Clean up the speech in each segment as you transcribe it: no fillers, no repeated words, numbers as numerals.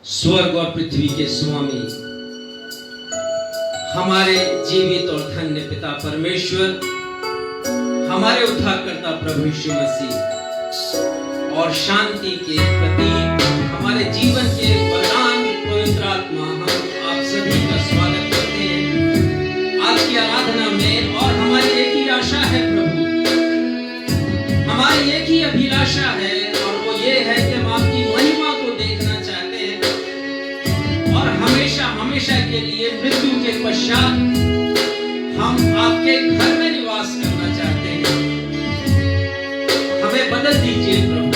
स्वर्ग और पृथ्वी के स्वामी, हमारे जीवित और धन्य पिता परमेश्वर, हमारे उद्धारकर्ता प्रभु यीशु मसीह और शांति के प्रतीक हमारे जीवन के वरदान पवित्र आत्मा, हम आप सभी का स्वागत करते हैं आज की आराधना में। और हमारी एक ही आशा है प्रभु, हमारी एक ही अभिलाषा है, और वो ये है कि हम आपकी महिमा को देखना चाहते हैं और हमेशा हमेशा के लिए मृत्यु के पश्चात हम आपके घर में निवास करना चाहते हैं। हमें बदल दीजिए प्रभु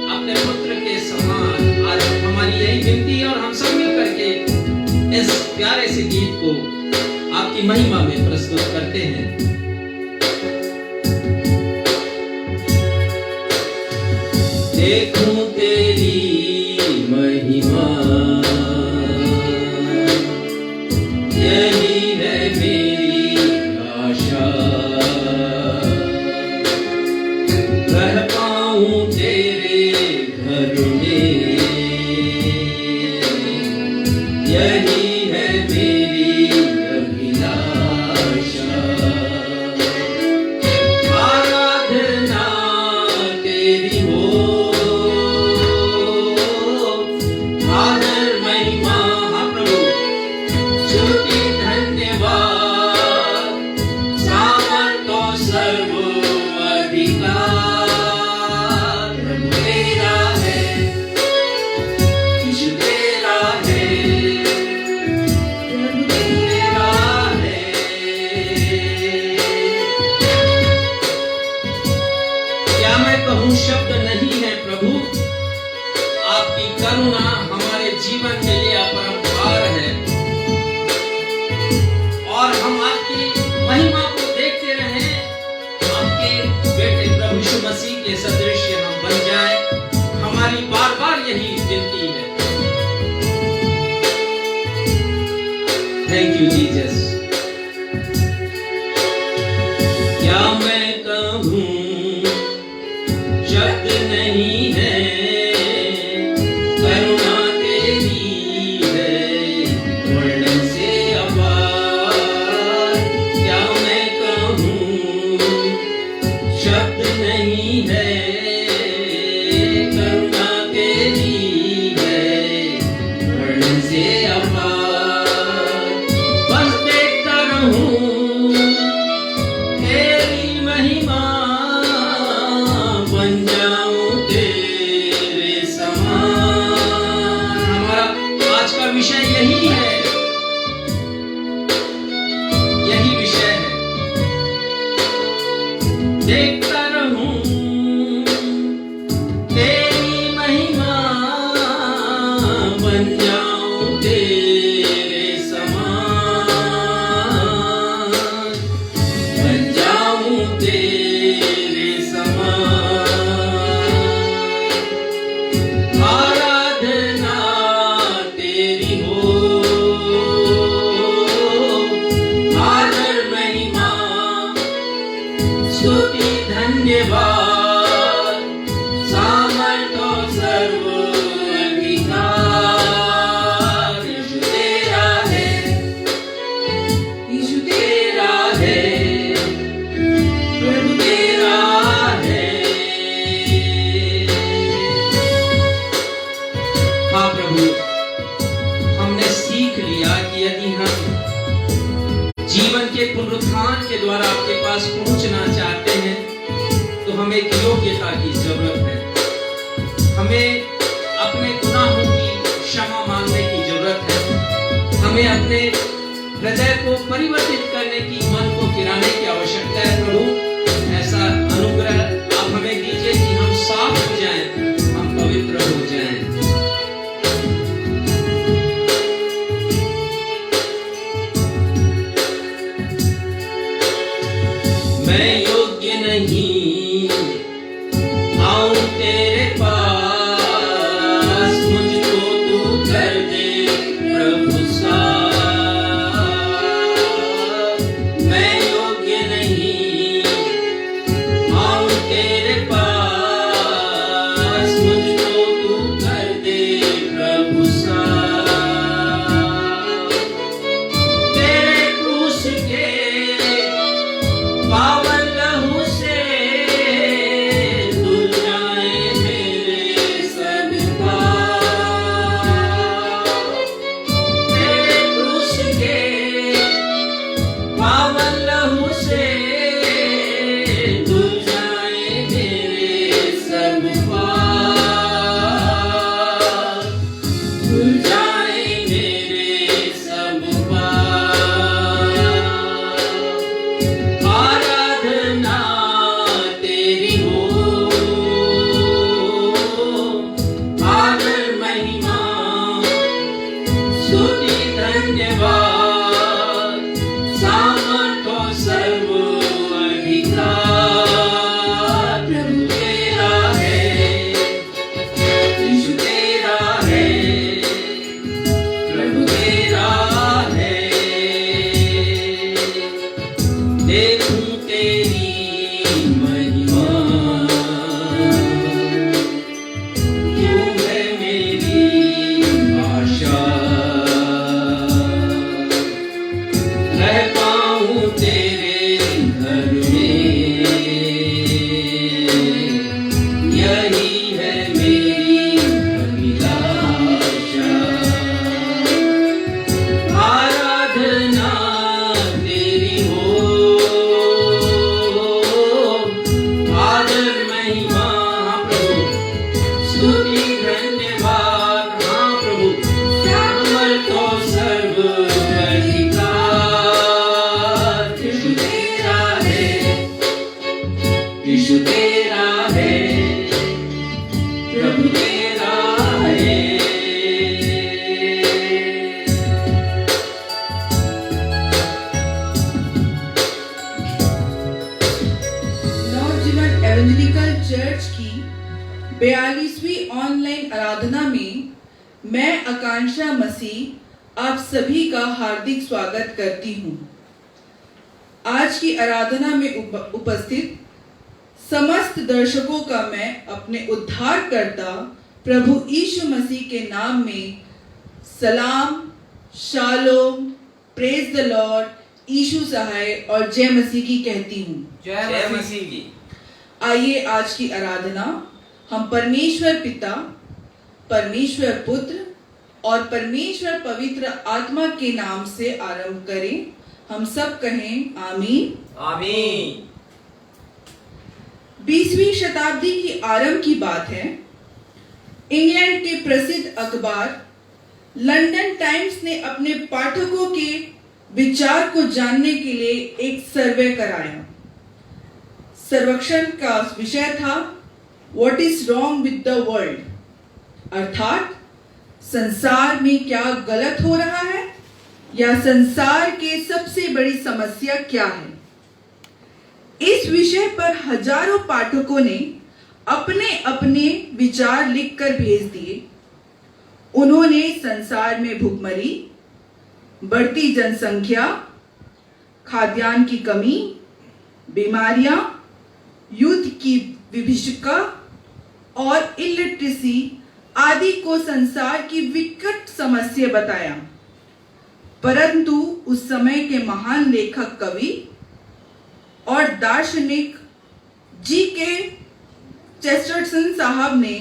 अपने पुत्र के समान। आज हमारी यही विनती है और हम सब मिल करके इस प्यारे से गीत को आपकी महिमा में प्रस्तुत करते हैं। देखूं तेरी महिमा, यही है मेरी आशा, रह पाऊं तेरे घर में, यही है मेरी अभिलाषा। आराधना तेरी हो, आदर महिमा प्रभु, स्तुति धन्यवाद, सामर्थ और सर्व अधिकार प्रभु तेरा है, यीशु तेरा है, प्रभु तेरा है। क्या मैं कहूँ शब्द नहीं है प्रभु, आपकी करुणा हमारे जीवन के लिए अपरंपार है, और हम आपकी महिमा को देखते रहें। आपके बेटे प्रभु यीशु मसीह के सदृश हम बन जाएं, हमारी बार बार यही विनती है। Thank you Jesus. क्या मैं कहूँ शब्द नहीं है, करुणा तेरी है वर्णन से अपार। क्या मैं कहूँ शब्द नहीं है, करुणा तेरी है वर्णन से अपार। बस देखता रहूं तेरी महिमा, बन जाऊं तेरे समान। हमारा आज का विषय यही है, यही विषय है। देखता रहूं तेरी महिमा, बन जाऊं तेरे समान, बन जाऊं तेरे समान। आराधना तेरी हो, आदर महिमा, स्तुति धन्यवाद, सामर्थ और सर्व अधिकार यीशु तेरा है, यीशु तेरा है, प्रभु तेरा है। हाँ प्रभु, हमने सीख लिया कि यदि हम जीवन के पुनरुत्थान के द्वारा आपके पास पहुंचना चाहते हैं तो हमें एक योग्यता की जरूरत है। हमें अपने गुनाहों की क्षमा मांगने की जरूरत है। हमें अपने हृदय को परिवर्तित करने की, मन को गिराने की आवश्यकता है प्रभु। ऐसा अनुग्रह आप हमें दीजिए कि हम साफ हो जाएं, हम पवित्र हो जाएं। मैं योग्य नहीं आऊं तेरे पास, मुझको तू कर दे प्रभु साथ। प्रभु तेरा है। नवजीवन एवेंजलिकल चर्च की 42वीं ऑनलाइन आराधना में मैं आकांक्षा मसीह आप सभी का हार्दिक स्वागत करती हूँ। आज की आराधना में उपस्थित समस्त दर्शकों का मैं अपने उद्धारकर्ता प्रभु यीशु मसीह के नाम में सलाम, शालोम, प्रेज द लॉर्ड, यीशु सहाय और जय मसीह की कहती हूँ। जय मसीह की। आइए आज की आराधना हम परमेश्वर पिता, परमेश्वर पुत्र और परमेश्वर पवित्र आत्मा के नाम से आरंभ करें। हम सब कहें आमीन। आमीन। 20वीं शताब्दी की आरंभ की बात है। इंग्लैंड के प्रसिद्ध अखबार लंदन टाइम्स ने अपने पाठकों के विचार को जानने के लिए एक सर्वे कराया। सर्वेक्षण का विषय था what is wrong with the world, अर्थात संसार में क्या गलत हो रहा है या संसार के सबसे बड़ी समस्या क्या है। इस विषय पर हजारों पाठकों ने अपने अपने विचार लिखकर भेज दिए। उन्होंने संसार में भुखमरी, बढ़ती जनसंख्या, खाद्यान्न की कमी, बीमारियां, युद्ध की विभीषिका और इलिटरेसी आदि को संसार की विकट समस्या बताया। परंतु उस समय के महान लेखक, कवि और दार्शनिक जी.के. चेस्टरटन साहब ने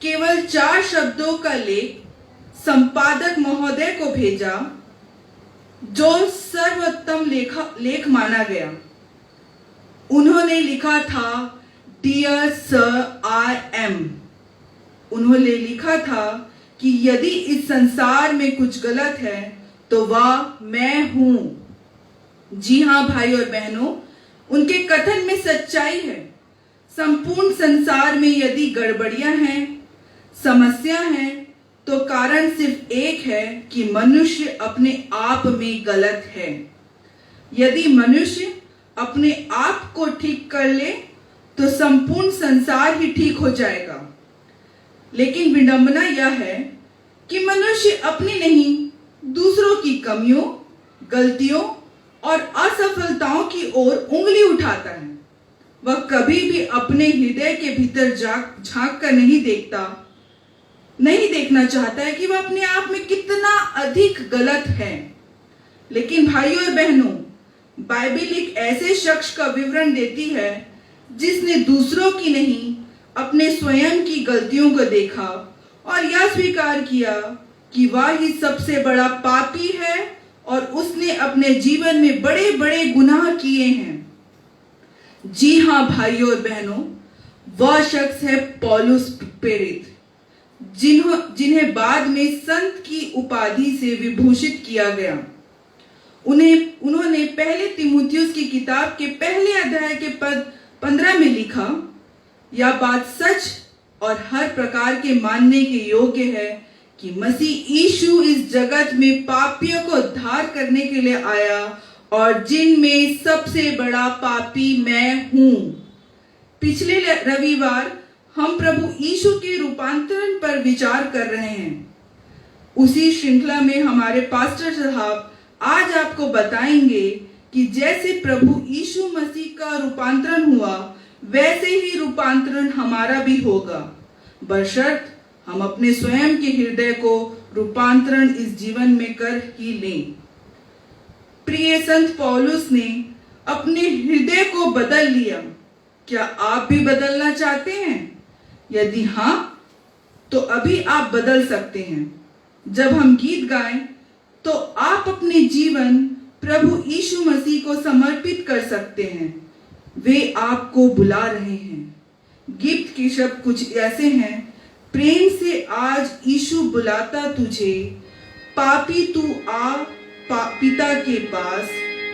केवल 4 शब्दों का लेख संपादक महोदय को भेजा, जो सर्वोत्तम लेख माना गया। उन्होंने लिखा था डियर सर आई एम। उन्होंने लिखा था कि यदि इस संसार में कुछ गलत है तो वह मैं हूं। जी हां भाई और बहनों, उनके कथन में सच्चाई है। संपूर्ण संसार में यदि गड़बड़ियां हैं, समस्या हैं, तो कारण सिर्फ एक है कि मनुष्य अपने आप में गलत है। यदि मनुष्य अपने आप को ठीक कर ले तो संपूर्ण संसार ही ठीक हो जाएगा। लेकिन विडंबना यह है कि मनुष्य अपनी नहीं, दूसरों की कमियों, गलतियों और असफलताओं की ओर उंगली उठाता है। वह कभी भी अपने हृदय के भीतर झांक कर नहीं देखना चाहता है कि वह अपने आप में कितना अधिक गलत है। लेकिन भाइयों और बहनों, बाइबल एक ऐसे शख्स का विवरण देती है जिसने दूसरों की नहीं, अपने स्वयं की गलतियों को देखा और यह स्वीकार किया कि वह ही सबसे बड़ा पापी है और उसने अपने जीवन में बड़े बड़े गुनाह किए हैं। जी हां भाइयों और बहनों, वह शख्स है पौलुस प्रेरित, जिन्हें बाद में संत की उपाधि से विभूषित किया गया। उन्होंने पहले तीमुथियुस की किताब के पहले अध्याय के पद 15 में लिखा, यह बात सच और हर प्रकार के मानने के योग्य है कि मसीह यीशु इस जगत में पापियों को उद्धार करने के लिए आया और जिनमें सबसे बड़ा पापी मैं हूं। पिछले रविवार हम प्रभु यीशु के रूपांतरण पर विचार कर रहे हैं। उसी श्रृंखला में हमारे पास्टर साहब आज आपको बताएंगे कि जैसे प्रभु यीशु मसीह का रूपांतरण हुआ, वैसे ही रूपांतरण हमारा भी होगा, बशर्त हम अपने स्वयं के हृदय को रूपांतरण इस जीवन में कर ही लें। प्रिय संत पौलुस ने अपने हृदय को बदल लिया। क्या आप भी बदलना चाहते हैं? यदि हां, तो अभी आप बदल सकते हैं। जब हम गीत गाएं, तो आप अपने जीवन प्रभु यीशु मसीह को समर्पित कर सकते हैं। वे आपको बुला रहे हैं। गीत के शब्द कुछ ऐसे हैं, प्रेम से आज यीशु बुलाता तुझे, पापी तू आ पिता के पास,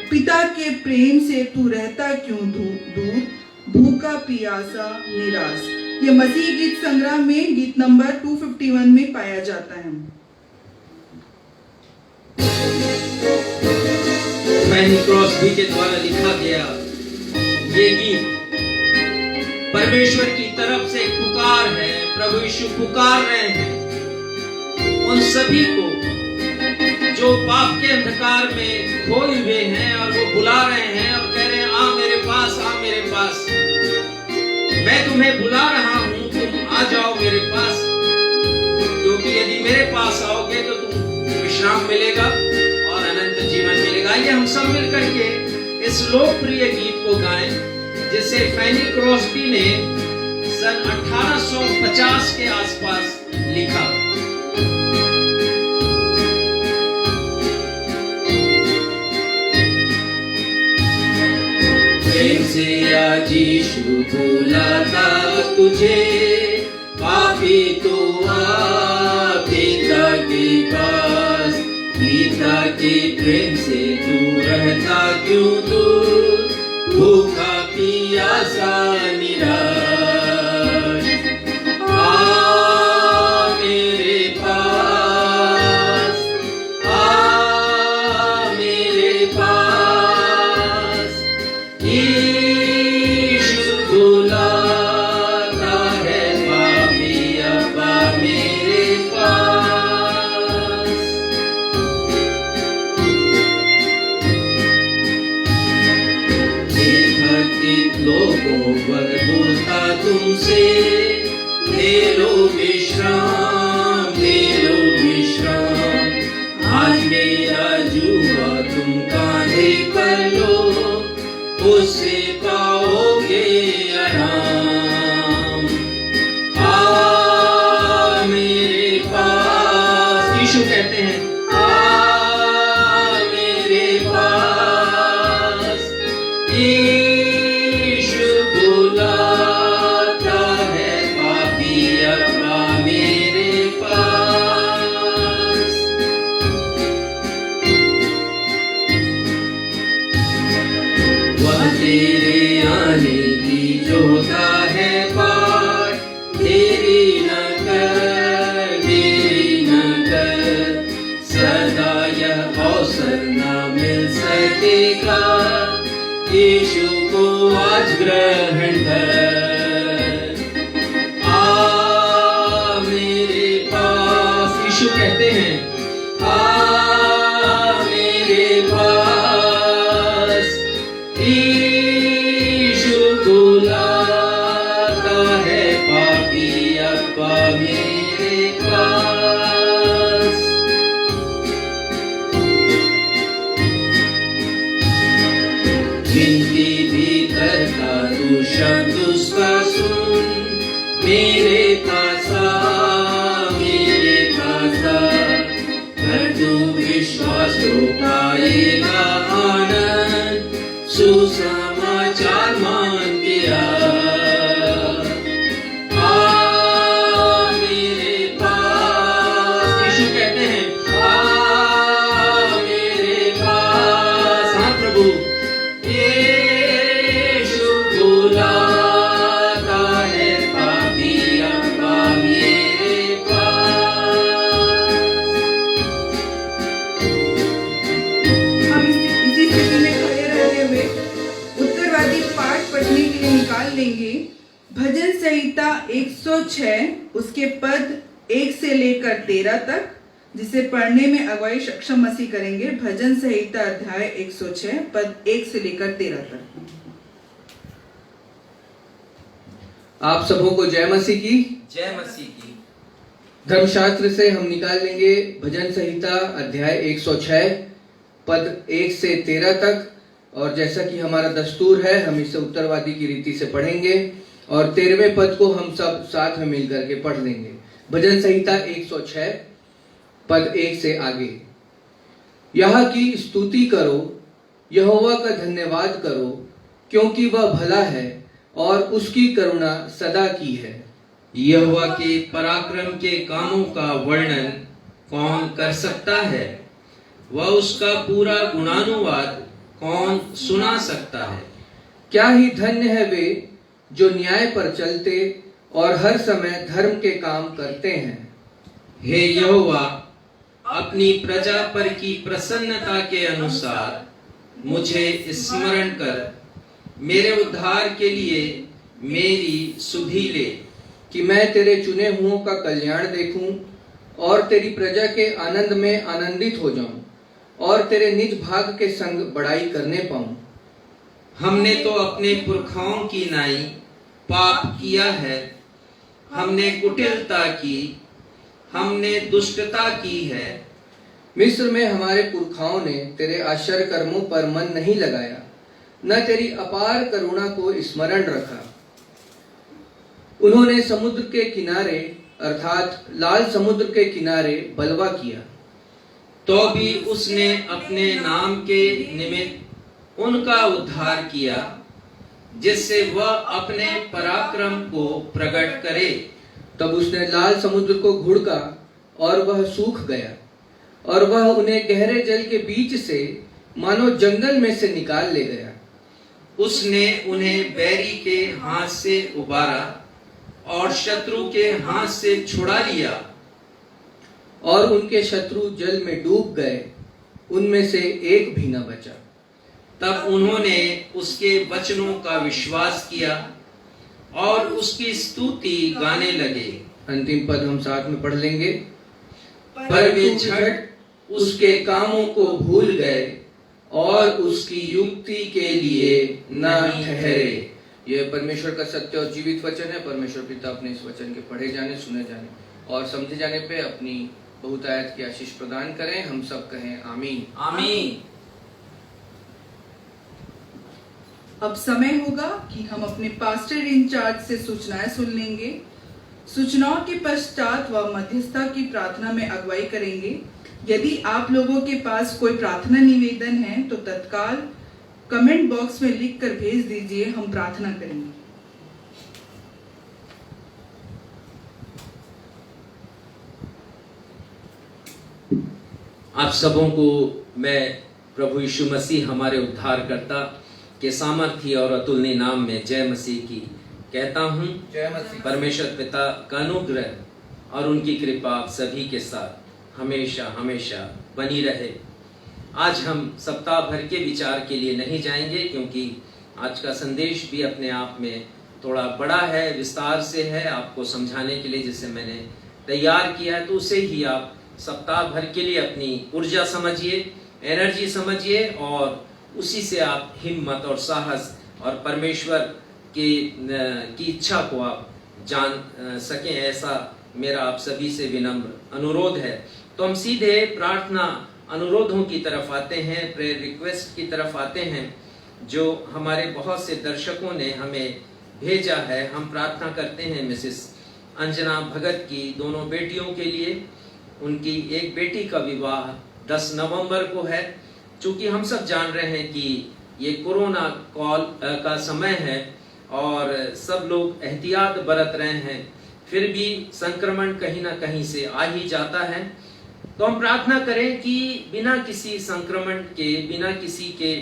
पिता के प्रेम से तू रहता क्यों दूर, भूखा पियासा निराश। ये मसीह गीत संग्रह में गीत नंबर 251 में पाया जाता है। फैनी क्रॉस्बी के द्वारा लिखा गया ये गीत परमेश्वर की तरफ से एक पुकार है। प्रभु यीशु पुकार रहे हैं उन सभी को जो पाप के अंधकार में खोए हुए हैं, और वो बुला रहे हैं और कह रहे हैं आ मेरे पास, आ मेरे पास, मैं तुम्हें बुला रहा हूं, तुम आ जाओ मेरे पास, क्योंकि यदि मेरे पास आओगे तो तुम विश्राम मिलेगा और अनंत जीवन मिलेगा। आइए हम सब मिलकर के इस लोकप्रिय गीत को गाएं जिसे फैनी क्रॉस्बी ने सन 1850 के आसपास लिखा। प्रेम से आज यीशु बुलाता तुझे, पापी तो आ पिता के पास, पिता के प्रेम से तू रहता क्यों दूर, भूखा प्यासा निराश, आ मेरे पास, आ मेरे पास, यीशु बुलाता है पापी अब्बा मेरे पास। ये भक्ति लोगों पर बोलता तुमसे, ले लो विश्राम, ले लो विश्राम, आज मेरा जुआ तुम कांधे कर लो, उससे पाओगे आराम, आ मेरे पास। यीशु कहते हैं आ मेरे पास, यीशु बुलाता है पापी अब्बा मेरे पास। वह तेरे आने की जोता है बाट, देरी न कर, देरी न कर, सदा यह अवसर न मिल सकेगा, यीशु को आज ग्रहण कर, आ मेरे पास। यीशु कहते हैं आ मेरे पास, यीशु बुलाता है पापी अब्बा मेरे पास। विनती भी करता तू शब्द उसका सुन, मेरे तासा, मेरे तासा, कर तू विश्वास तो पाएगा आनंद, सुसमाचार मान के आ मेरे पास। यीशु कहते हैं आ मेरे पास। हाँ प्रभु, यीशु बुलाता है पापी अब्बा मेरे पास। हम इसी स्थिति में खड़े रहते हुए उत्तरवादी पाठ पढ़ने के लिए निकाल लेंगे भजन संहिता 106 उसके पद 1 से लेकर 13 तक, जिसे पढ़ने में अगुवाई सक्षम मसीह करेंगे। भजन संहिता अध्याय 106 पद 1 से लेकर 13 तक। आप सबों को जय मसीह की। जय मसीह की। धर्मशास्त्र से हम निकाल लेंगे भजन संहिता अध्याय 106 पद 1 से 13 तक, और जैसा कि हमारा दस्तूर है हम इसे उत्तरवादी की रीति से पढ़ेंगे और 13वें पद को हम सब साथ में मिल करके पढ़ लेंगे। भजन संहिता 106 पद 1 से आगे। यह की स्तुति करो, यहोवा का धन्यवाद करो, क्योंकि वह भला है और उसकी करुणा सदा की है। यहोवा के पराक्रम के कामों का वर्णन कौन कर सकता है? वह उसका पूरा गुणानुवाद कौन सुना सकता है? क्या ही धन्य है वे जो न्याय पर चलते और हर समय धर्म के काम करते हैं। हे यहोवा, अपनी प्रजा पर की प्रसन्नता के अनुसार मुझे स्मरण कर, मेरे उद्धार के लिए मेरी सुधि ले, कि मैं तेरे चुने हुओं का कल्याण देखूं और तेरी प्रजा के आनंद में आनंदित हो जाऊं और तेरे निज भाग के संग बड़ाई करने पाऊं। हमने तो अपने पुरखाओं की नाई पाप किया है, हमने कुटिलता की, हमने दुष्टता की है। मिस्र में हमारे पुरखाओं ने तेरे आश्चर्य कर्मों पर मन नहीं लगाया, न तेरी अपार करुणा को स्मरण रखा। उन्होंने समुद्र के किनारे अर्थात लाल समुद्र के किनारे बलवा किया, तो भी उसने अपने नाम के निमित्त उनका उद्धार किया, जिससे वह अपने पराक्रम को प्रकट करे। तब उसने लाल समुद्र को घुड़का और वह सूख गया, और वह उन्हें गहरे जल के बीच से मानो जंगल में से निकाल ले गया। उसने उन्हें बैरी के हाथ से उबारा और शत्रु के हाथ से छुड़ा लिया, और उनके शत्रु जल में डूब गए, उनमें से एक भी न बचा। तब उन्होंने उसके वचनों का विश्वास किया और उसकी स्तुति गाने लगे। अंतिम पद हम साथ में पढ़ लेंगे। पर वे झट उसके कामों को भूल गए और उसकी युक्ति के लिए न ठहरे। यह परमेश्वर का सत्य और जीवित वचन है। परमेश्वर पिता अपने इस वचन के पढ़े जाने, सुने जाने और समझे जाने पे अपनी बहुतायत की आशीष प्रदान करें। हम सब कहें आमीन। आमीन। अब समय होगा कि हम अपने पास्टर इंचार्ज से सूचनाएं सुन लेंगे। सूचनाओं के पश्चात वह मध्यस्थता की प्रार्थना में अगुवाई करेंगे। यदि आप लोगों के पास कोई प्रार्थना निवेदन है तो तत्काल कमेंट बॉक्स में लिख कर भेज दीजिए, हम प्रार्थना करेंगे। आप सबों को मैं प्रभु यीशु मसीह हमारे उद्धारकर्ता के सामर्थ्य और अतुलनीय नाम में जय मसीह की कहता हूँ। जय मसीह। परमेश्वर पिता का अनुग्रह और उनकी कृपा आप सभी के साथ हमेशा हमेशा बनी रहे। आज हम सप्ताह भर के विचार के लिए नहीं जाएंगे, क्योंकि आज का संदेश भी अपने आप में थोड़ा बड़ा है, विस्तार से है आपको समझाने के लिए, जिसे मैंने तैयार किया है। तो उसे ही आप सप्ताह भर के लिए अपनी ऊर्जा समझिए, एनर्जी समझिए और उसी से आप हिम्मत और साहस और परमेश्वर की इच्छा को आप जान सकें, ऐसा मेरा आप सभी से विनम्र अनुरोध है। तो हम सीधे प्रार्थना अनुरोधों की तरफ आते हैं, प्रेयर रिक्वेस्ट की तरफ आते हैं, जो हमारे बहुत से दर्शकों ने हमें भेजा है। हम प्रार्थना करते हैं मिसेस अंजना भगत की दोनों बेटियों के लिए। उनकी एक बेटी का विवाह 10 नवंबर को है। चूंकि हम सब जान रहे हैं कि ये कोरोना कॉल का समय है और सब लोग एहतियात बरत रहे हैं, फिर भी संक्रमण कहीं ना कहीं से आ ही जाता है। तो हम प्रार्थना करें कि बिना किसी संक्रमण के, बिना किसी के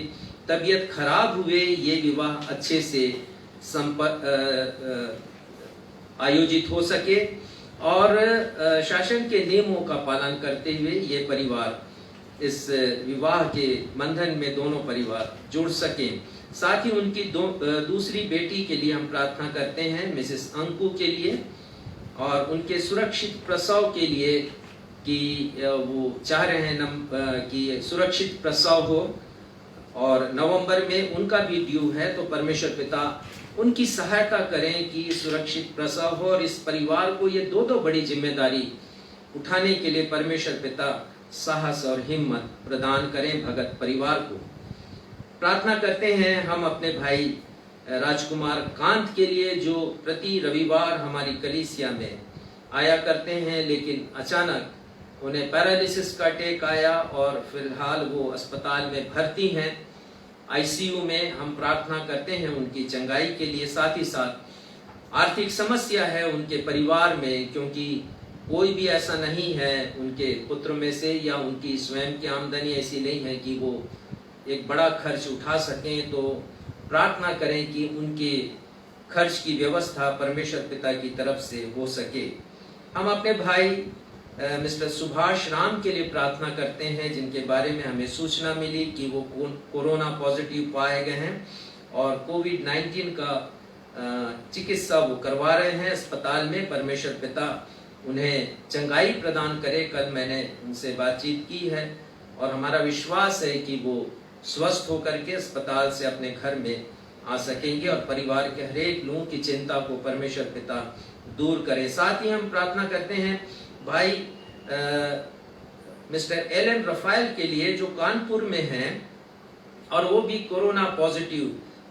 तबीयत खराब हुए ये विवाह अच्छे से आयोजित हो सके और शासन के नियमों का पालन करते हुए ये परिवार इस विवाह के बंधन में दोनों परिवार जुड़ सके। साथ ही उनकी दूसरी बेटी के लिए हम प्रार्थना करते हैं, मिसेस अंकु के लिए, और उनके सुरक्षित प्रसव के लिए कि वो चाह रहे हैं कि सुरक्षित प्रसव हो और नवंबर में उनका भी ड्यू है। तो परमेश्वर पिता उनकी सहायता करें कि सुरक्षित प्रसव हो और इस परिवार को ये दो बड़ी जिम्मेदारी उठाने के लिए परमेश्वर पिता साहस और हिम्मत प्रदान करें भगत परिवार को। प्रार्थना करते हैं हम अपने भाई राजकुमार कांत के लिए, जो प्रति रविवार हमारी कलीसिया में आया करते हैं, लेकिन अचानक उन्हें पैरालिसिस का अटैक आया और फिलहाल वो अस्पताल में भर्ती हैं, आईसीयू में। हम प्रार्थना करते हैं उनकी चंगाई के लिए। साथ ही साथ आर्थिक समस्या है उनके परिवार में, क्योंकि कोई भी ऐसा नहीं है उनके पुत्र में से या उनकी स्वयं की आमदनी ऐसी नहीं है कि वो एक बड़ा खर्च उठा सकें। तो प्रार्थना करें कि उनके खर्च की व्यवस्था परमेश्वर पिता की तरफ से हो सके। हम अपने भाई मिस्टर सुभाष राम के लिए प्रार्थना करते हैं, जिनके बारे में हमें सूचना मिली कि वो कोरोना पॉजिटिव पाए गए हैं और कोविड-19 का चिकित्सा वो करवा रहे हैं अस्पताल में। परमेश्वर पिता उन्हें चंगाई प्रदान करे। कल मैंने उनसे बातचीत की है और हमारा विश्वास है कि वो स्वस्थ होकर के अस्पताल से अपने घर में आ सकेंगे और परिवार के हरेक लोगों की चिंता को परमेश्वर पिता दूर करे। साथ ही हम प्रार्थना करते हैं भाई मिस्टर एलन रफाइल के लिए, जो कानपुर में हैं और वो भी कोरोना पॉजिटिव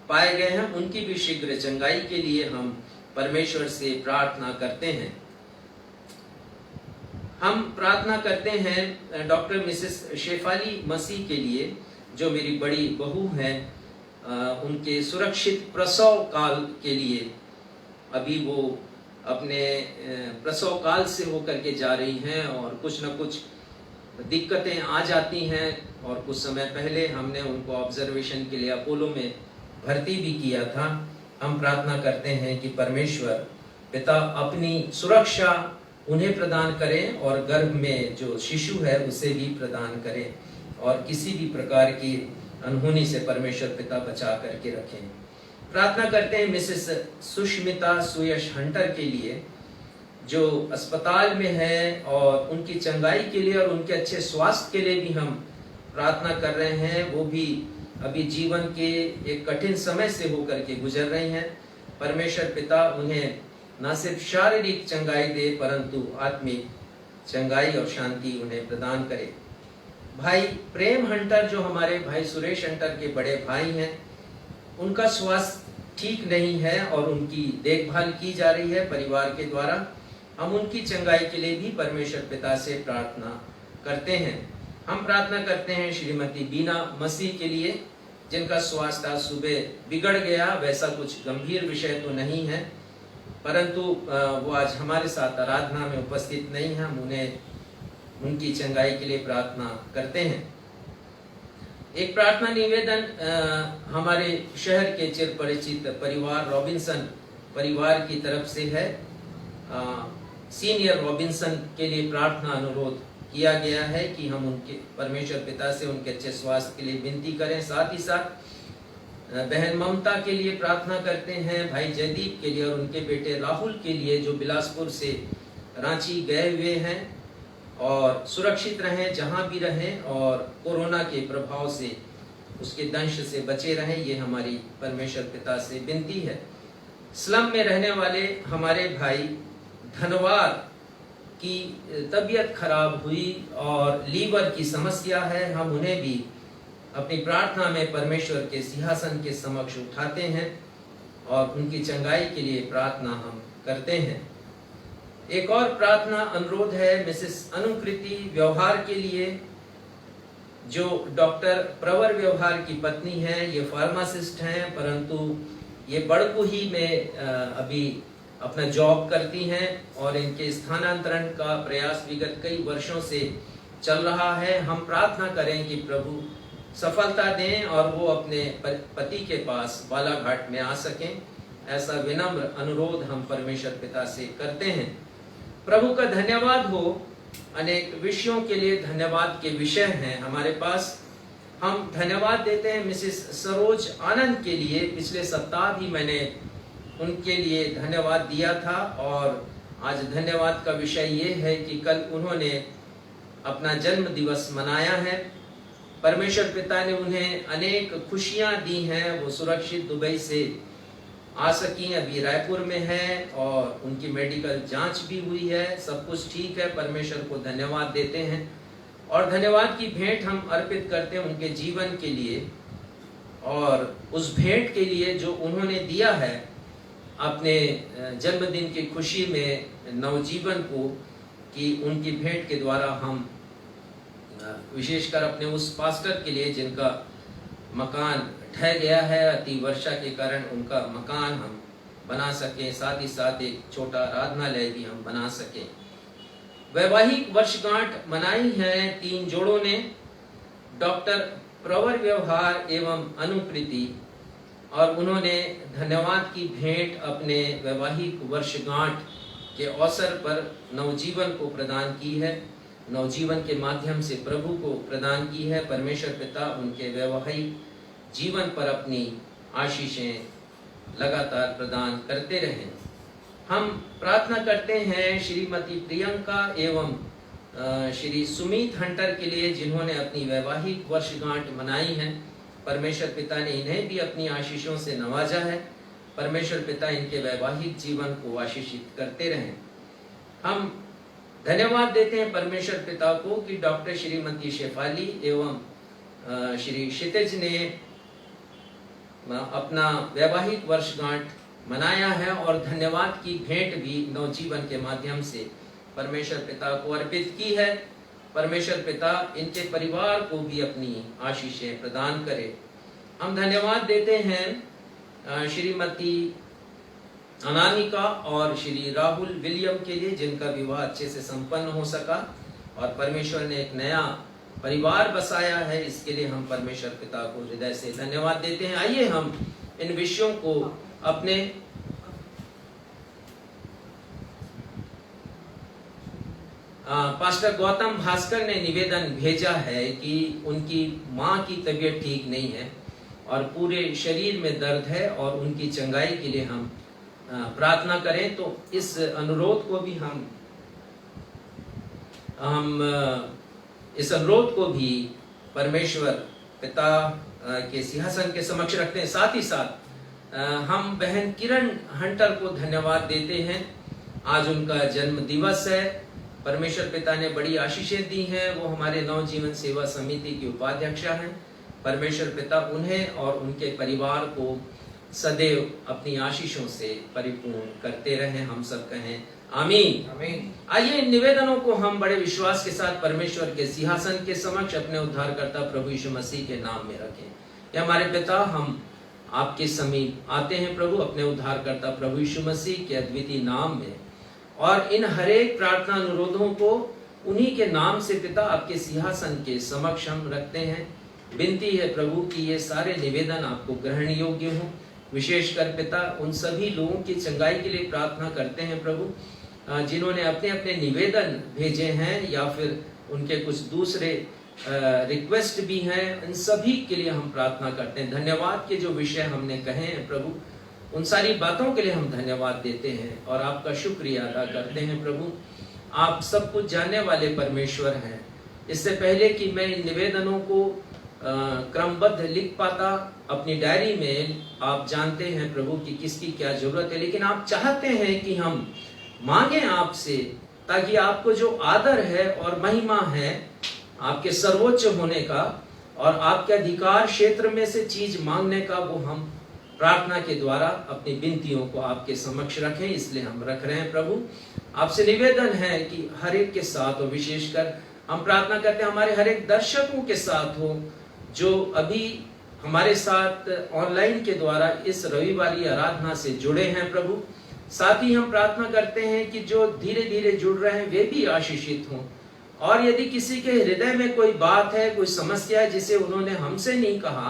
पाए गए हैं। उनकी भी शीघ्र चंगाई के लिए हम परमेश्वर से प्रार्थना करते हैं। हम प्रार्थना करते हैं डॉक्टर मिसेस शेफाली मसीह के लिए, जो मेरी बड़ी बहू हैं, उनके सुरक्षित प्रसव काल के लिए। अभी वो अपने प्रसव काल से होकर के जा रही हैं और कुछ न कुछ दिक्कतें आ जाती हैं और कुछ समय पहले हमने उनको ऑब्जर्वेशन के लिए अपोलो में भर्ती भी किया था। हम प्रार्थना करते हैं कि परमेश्वर पिता अपनी सुरक्षा उन्हें प्रदान करें और गर्भ में जो शिशु है उसे भी प्रदान करें और किसी भी प्रकार की अनहोनी से परमेश्वर पिता बचा करके रखें। प्रार्थना करते हैं मिसेस सुष्मिता सुयश हंटर के लिए, जो अस्पताल में है और उनकी चंगाई के लिए और उनके अच्छे स्वास्थ्य के लिए भी हम प्रार्थना कर रहे हैं। वो भी अभी जीवन के एक कठिन समय से होकर के गुजर रही हैं। परमेश्वर पिता उन्हें न सिर्फ शारीरिक चंगाई दे परंतु आत्मिक चंगाई और शांति उन्हें प्रदान करे। भाई प्रेम हंटर, जो हमारे भाई सुरेश हंटर के बड़े भाई हैं, उनका स्वास्थ्य ठीक नहीं है और उनकी देखभाल की जा रही है परिवार के द्वारा। हम उनकी चंगाई के लिए भी परमेश्वर पिता से प्रार्थना करते हैं। हम प्रार्थना करते हैं श्रीमती बीना मसीह के लिए, जिनका स्वास्थ्य आज सुबह बिगड़ गया। वैसा कुछ गंभीर विषय तो नहीं है, परंतु वो आज हमारे साथ आराधना में उपस्थित नहीं है। हम उन्हें उनकी चंगाई के लिए प्रार्थना करते हैं। एक प्रार्थना निवेदन हमारे शहर के चिर परिचित परिवार रॉबिन्सन परिवार की तरफ से है। सीनियर रॉबिन्सन के लिए प्रार्थना अनुरोध किया गया है कि हम उनके परमेश्वर पिता से उनके अच्छे स्वास्थ्य के लिए विनती करें। साथ ही साथ बहन ममता के लिए प्रार्थना करते हैं, भाई जयदीप के लिए और उनके बेटे राहुल के लिए, जो बिलासपुर से रांची गए हुए हैं और सुरक्षित रहें जहां भी रहें और कोरोना के प्रभाव से उसके दंश से बचे रहें। ये हमारी परमेश्वर पिता से विनती है। स्लम में रहने वाले हमारे भाई धनवार की तबीयत खराब हुई और लीवर की समस्या है। हम उन्हें भी अपनी प्रार्थना में परमेश्वर के सिंहासन के समक्ष उठाते हैं और उनकी चंगाई के लिए प्रार्थना हम करते हैं। एक और प्रार्थना अनुरोध है मिसेस अनुकृति व्यवहार के लिए, जो डॉक्टर प्रवर व्यवहार की पत्नी है। ये फार्मासिस्ट हैं, परंतु ये बड़कुही में अभी अपना जॉब करती हैं और इनके स्थानांतरण का प्रयास विगत कई वर्षों से चल रहा है। हम प्रार्थना करें कि प्रभु सफलता दें और वो अपने पति के पास बालाघाट में आ सकें। ऐसा विनम्र अनुरोध हम परमेश्वर पिता से करते हैं। प्रभु का धन्यवाद हो। अनेक विषयों के लिए धन्यवाद के विषय हैं हमारे पास। हम धन्यवाद देते हैं मिसेस सरोज आनंद के लिए। पिछले सप्ताह भी मैंने उनके लिए धन्यवाद दिया था और आज धन्यवाद का विषय ये है कि कल उन्होंने अपना जन्म दिवस मनाया है। परमेश्वर पिता ने उन्हें अनेक खुशियां दी हैं। वो सुरक्षित दुबई से आ सकी, अभी रायपुर में है और उनकी मेडिकल जांच भी हुई है। सब कुछ ठीक है। परमेश्वर को धन्यवाद देते हैं और धन्यवाद की भेंट हम अर्पित करते हैं उनके जीवन के लिए और उस भेंट के लिए जो उन्होंने दिया है अपने जन्मदिन की खुशी में नवजीवन को, कि उनकी भेंट के द्वारा हम विशेषकर अपने उस पास्टर के लिए जिनका मकान ढह गया है अति वर्षा के कारण, उनका मकान हम बना सकें। साथ ही साथ एक छोटा आराधनालय भी हम बना सकें। वैवाहिक वर्षगांठ मनाई है 3 जोड़ों ने, डॉक्टर प्रवर व्यवहार एवं अनुकृति और उन्होंने धन्यवाद की भेंट अपने वैवाहिक वर्षगांठ के अवसर पर नवजीवन को प्रदान की है, नवजीवन के माध्यम से प्रभु को प्रदान की है। परमेश्वर पिता उनके वैवाहिक जीवन पर अपनी आशीषें लगातार प्रदान करते रहें। हम प्रार्थना करते हैं श्रीमती प्रियंका एवं श्री सुमित हंटर के लिए, जिन्होंने अपनी वैवाहिक वर्षगांठ मनाई है। परमेश्वर पिता ने इन्हें भी अपनी आशीषों से नवाजा है। परमेश्वर पिता इनके वैवाहिक जीवन को आशीषित करते रहें। हम धन्यवाद देते हैं परमेश्वर पिता को कि डॉक्टर श्रीमती शेफाली एवं श्री क्षितिज ने अपना वैवाहिक वर्षगांठ मनाया है और धन्यवाद की भेंट भी नवजीवन के माध्यम से परमेश्वर पिता को अर्पित की है। परमेश्वर पिता इनके परिवार को भी अपनी आशीषें प्रदान करे। हम धन्यवाद देते हैं श्रीमती अनामिका और श्री राहुल विलियम के लिए, जिनका विवाह अच्छे से संपन्न हो सका और परमेश्वर ने एक नया परिवार बसाया है। इसके लिए हम परमेश्वर पिता को हृदय से धन्यवाद देते हैं। आइए हम इन विषयों को अपने पास्टर गौतम भास्कर ने निवेदन भेजा है कि उनकी मां की तबीयत ठीक नहीं है और पूरे शरीर में दर्द है और उनकी चंगाई के लिए हम प्रार्थना करें। तो इस अनुरोध को भी हम इस अनुरोध को भी परमेश्वर पिता के सिंहासन के समक्ष रखते हैं। साथ ही साथ हम बहन किरण हंटर को धन्यवाद देते हैं। आज उनका जन्म दिवस है। परमेश्वर पिता ने बड़ी आशीषें दी हैं। वो हमारे नवजीवन सेवा समिति की उपाध्यक्षा हैं। परमेश्वर पिता उन्हें और उनके परिवार को सदैव अपनी आशीषों से परिपूर्ण करते रहें। हम सब कहें आमीन। आमीन। आइए इन निवेदनों को हम बड़े विश्वास के साथ परमेश्वर के सिंहासन के समक्ष अपने उद्धारकर्ता प्रभु यीशु मसीह के नाम में रखें। ये हमारे पिता, हम आपके समीप आते हैं प्रभु अपने उद्धारकर्ता प्रभु यीशु मसीह के अद्वितीय नाम में, और इन हरेक प्रार्थना अनुरोधों को उन्हीं के नाम से पिता आपके सिंहासन के समक्ष हम रखते हैं। विनती है प्रभु कि ये सारे निवेदन आपको ग्रहण योग्य हों। विशेषकर पिता उन सभी लोगों की चंगाई के लिए प्रार्थना करते हैं प्रभु, जिन्होंने अपने अपने निवेदन भेजे हैं या फिर उनके कुछ दूसरे रिक्वेस्ट भी हैं। इन सभी के लिए हम प्रार्थना करते हैं। धन्यवाद के जो विषय हमने कहे हैं प्रभु, उन सारी बातों के लिए हम धन्यवाद देते हैं और आपका शुक्रिया अदा करते हैं प्रभु। आप सब कुछ जानने वाले परमेश्वर हैं। इससे पहले कि मैं इन निवेदनों को क्रमबद्ध लिख पाता अपनी डायरी में, आप जानते हैं प्रभु कि किसकी क्या जरूरत है, लेकिन आप चाहते हैं कि हम मांगे आपसे, ताकि आपको जो आदर है और महिमा है आपके सर्वोच्च होने का और आपके अधिकार क्षेत्र में से चीज मांगने का, वो हम प्रार्थना के द्वारा अपनी विनतियों को आपके समक्ष रखें। इसलिए हम रख रहे हैं प्रभु। आपसे निवेदन है कि हर एक के साथ हो, विशेषकर हम प्रार्थना करते हैं हमारे हर एक दर्शकों के साथ हो जो अभी हमारे साथ ऑनलाइन के द्वारा इस रविवारी आराधना से जुड़े हैं प्रभु। साथ ही हम प्रार्थना करते हैं कि जो धीरे धीरे जुड़ रहे हैं वे भी आशीषित हों, और यदि किसी के हृदय में कोई बात है, कोई समस्या है जिसे उन्होंने हमसे नहीं कहा,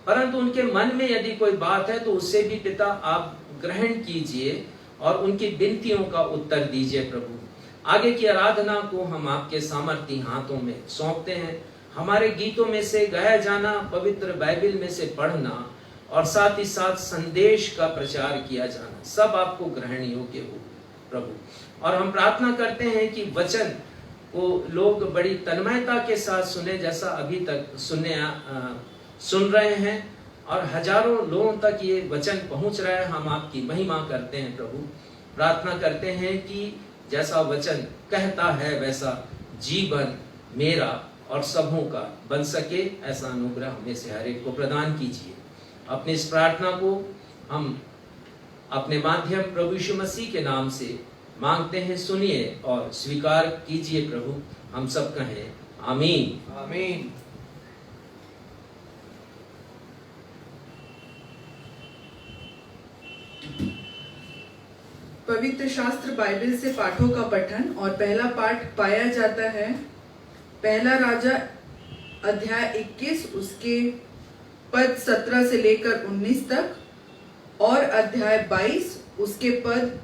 परंतु उनके मन में यदि कोई बात है, तो उससे भी पिता आप ग्रहण कीजिए और उनकी विनतियों का उत्तर दीजिए प्रभु। आगे की आराधना को हम आपके सामर्थी हाथों में सौंपते हैं। हमारे गीतों में से गाया जाना, पवित्र बाइबल में से पढ़ना और साथ ही साथ संदेश का प्रचार किया जाना, सब आपको ग्रहण योग्य हो प्रभु। और हम प्रार्थना करते हैं कि वचन को लोग बड़ी तन्मयता के साथ सुने, जैसा अभी तक सुन रहे हैं, और हजारों लोगों तक ये वचन पहुंच रहा है। हम आपकी महिमा करते हैं प्रभु। प्रार्थना करते हैं कि जैसा वचन कहता है वैसा जीवन मेरा और सबों का बन सके, ऐसा अनुग्रह हमें से हर एक को प्रदान कीजिए। अपनी इस प्रार्थना को हम अपने माध्यम प्रभु यीशु मसीह के नाम से मांगते हैं। सुनिए और स्वीकार कीजिए प्रभु। हम सब कहें आमीन। आमीन। पवित्र शास्त्र बाइबल से पाठों का पठन, और पहला पाठ पाया जाता है पहला राजा अध्याय 21 उसके पद 17 से लेकर 19 तक, और अध्याय 22 उसके पद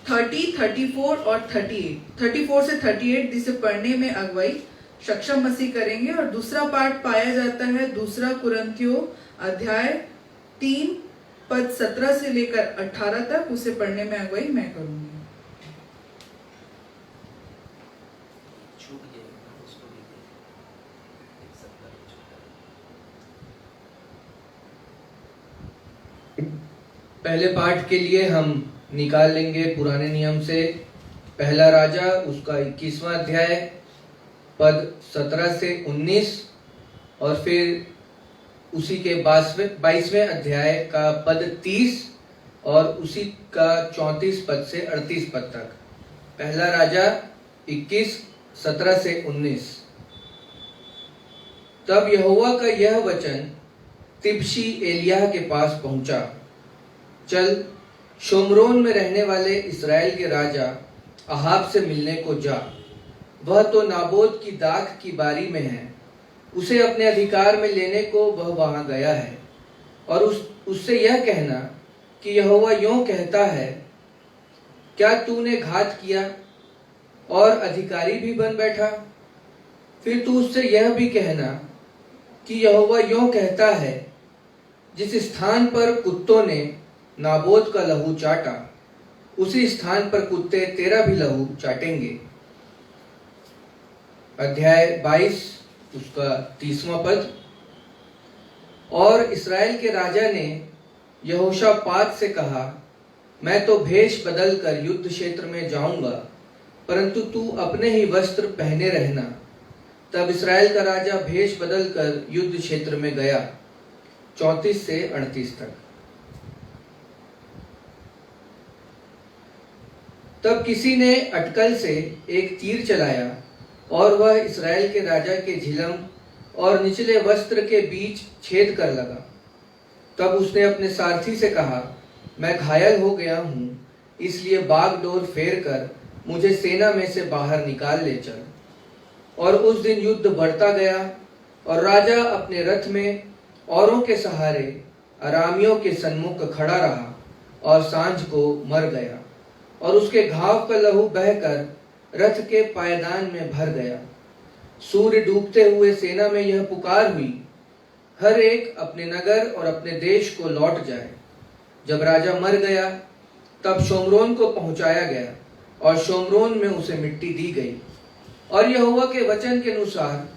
30, 34 और 38, 34 से 38 जिसे पढ़ने में अगुवाई सक्षम मसीह करेंगे। और दूसरा पाठ पाया जाता है 2 कुरिन्थियों अध्याय 3 पद 17 से लेकर 18 तक, उसे पढ़ने में अगुवाई मैं करूंगी। पहले पाठ के लिए हम निकाल लेंगे पुराने नियम से पहला राजा उसका 21वां अध्याय पद 17 से 19 और फिर उसी के 22वें अध्याय का पद 30 और उसी का 34 पद से 38 पद तक। पहला राजा 21 17 से 19। तब यहोवा का यह वचन तिब्शी एलिय्याह के पास पहुंचा, चल शोमरोन में रहने वाले इस्राएल के राजा अहाब से मिलने को जा, वह तो नाबोत की दाख की बारी में है, उसे अपने अधिकार में लेने को वह वहां गया है। और उससे यह कहना कि यहोवा यों कहता है, क्या तूने घात किया और अधिकारी भी बन बैठा? फिर तू उससे यह भी कहना कि यहोवा यों कहता है, जिस स्थान पर कुत्तों ने नाबोत का लहू चाटा, उसी स्थान पर कुत्ते तेरा भी लहू चाटेंगे। अध्याय 22 उसका 30वां पद। और इस्राएल के राजा ने यहोशापात से कहा, मैं तो भेष बदल कर युद्ध क्षेत्र में जाऊंगा, परंतु तू अपने ही वस्त्र पहने रहना। तब इस्राएल का राजा भेष बदल कर युद्ध क्षेत्र में गया। 34 से 38 तक। तब किसी ने अटकल से एक तीर चलाया और वह इस्राएल के राजा के झिलम और निचले वस्त्र के बीच छेद कर लगा। तब उसने अपने सारथी से कहा, मैं घायल हो गया हूं, इसलिए बागडोर फेर कर मुझे सेना में से बाहर निकाल ले चल। और उस दिन युद्ध बढ़ता गया और राजा अपने रथ में औरों के सहारे अरामियों के सन्मुख खड़ा रहा और सांझ को मर गया और उसके घाव का लहू बहकर रथ के पायदान में भर गया। सूर्य डूबते हुए सेना में यह पुकार हुई, हर एक अपने नगर और अपने देश को लौट जाए। जब राजा मर गया तब शोमरोन को पहुंचाया गया और शोमरोन में उसे मिट्टी दी गई। और यहोवा के वचन के अनुसार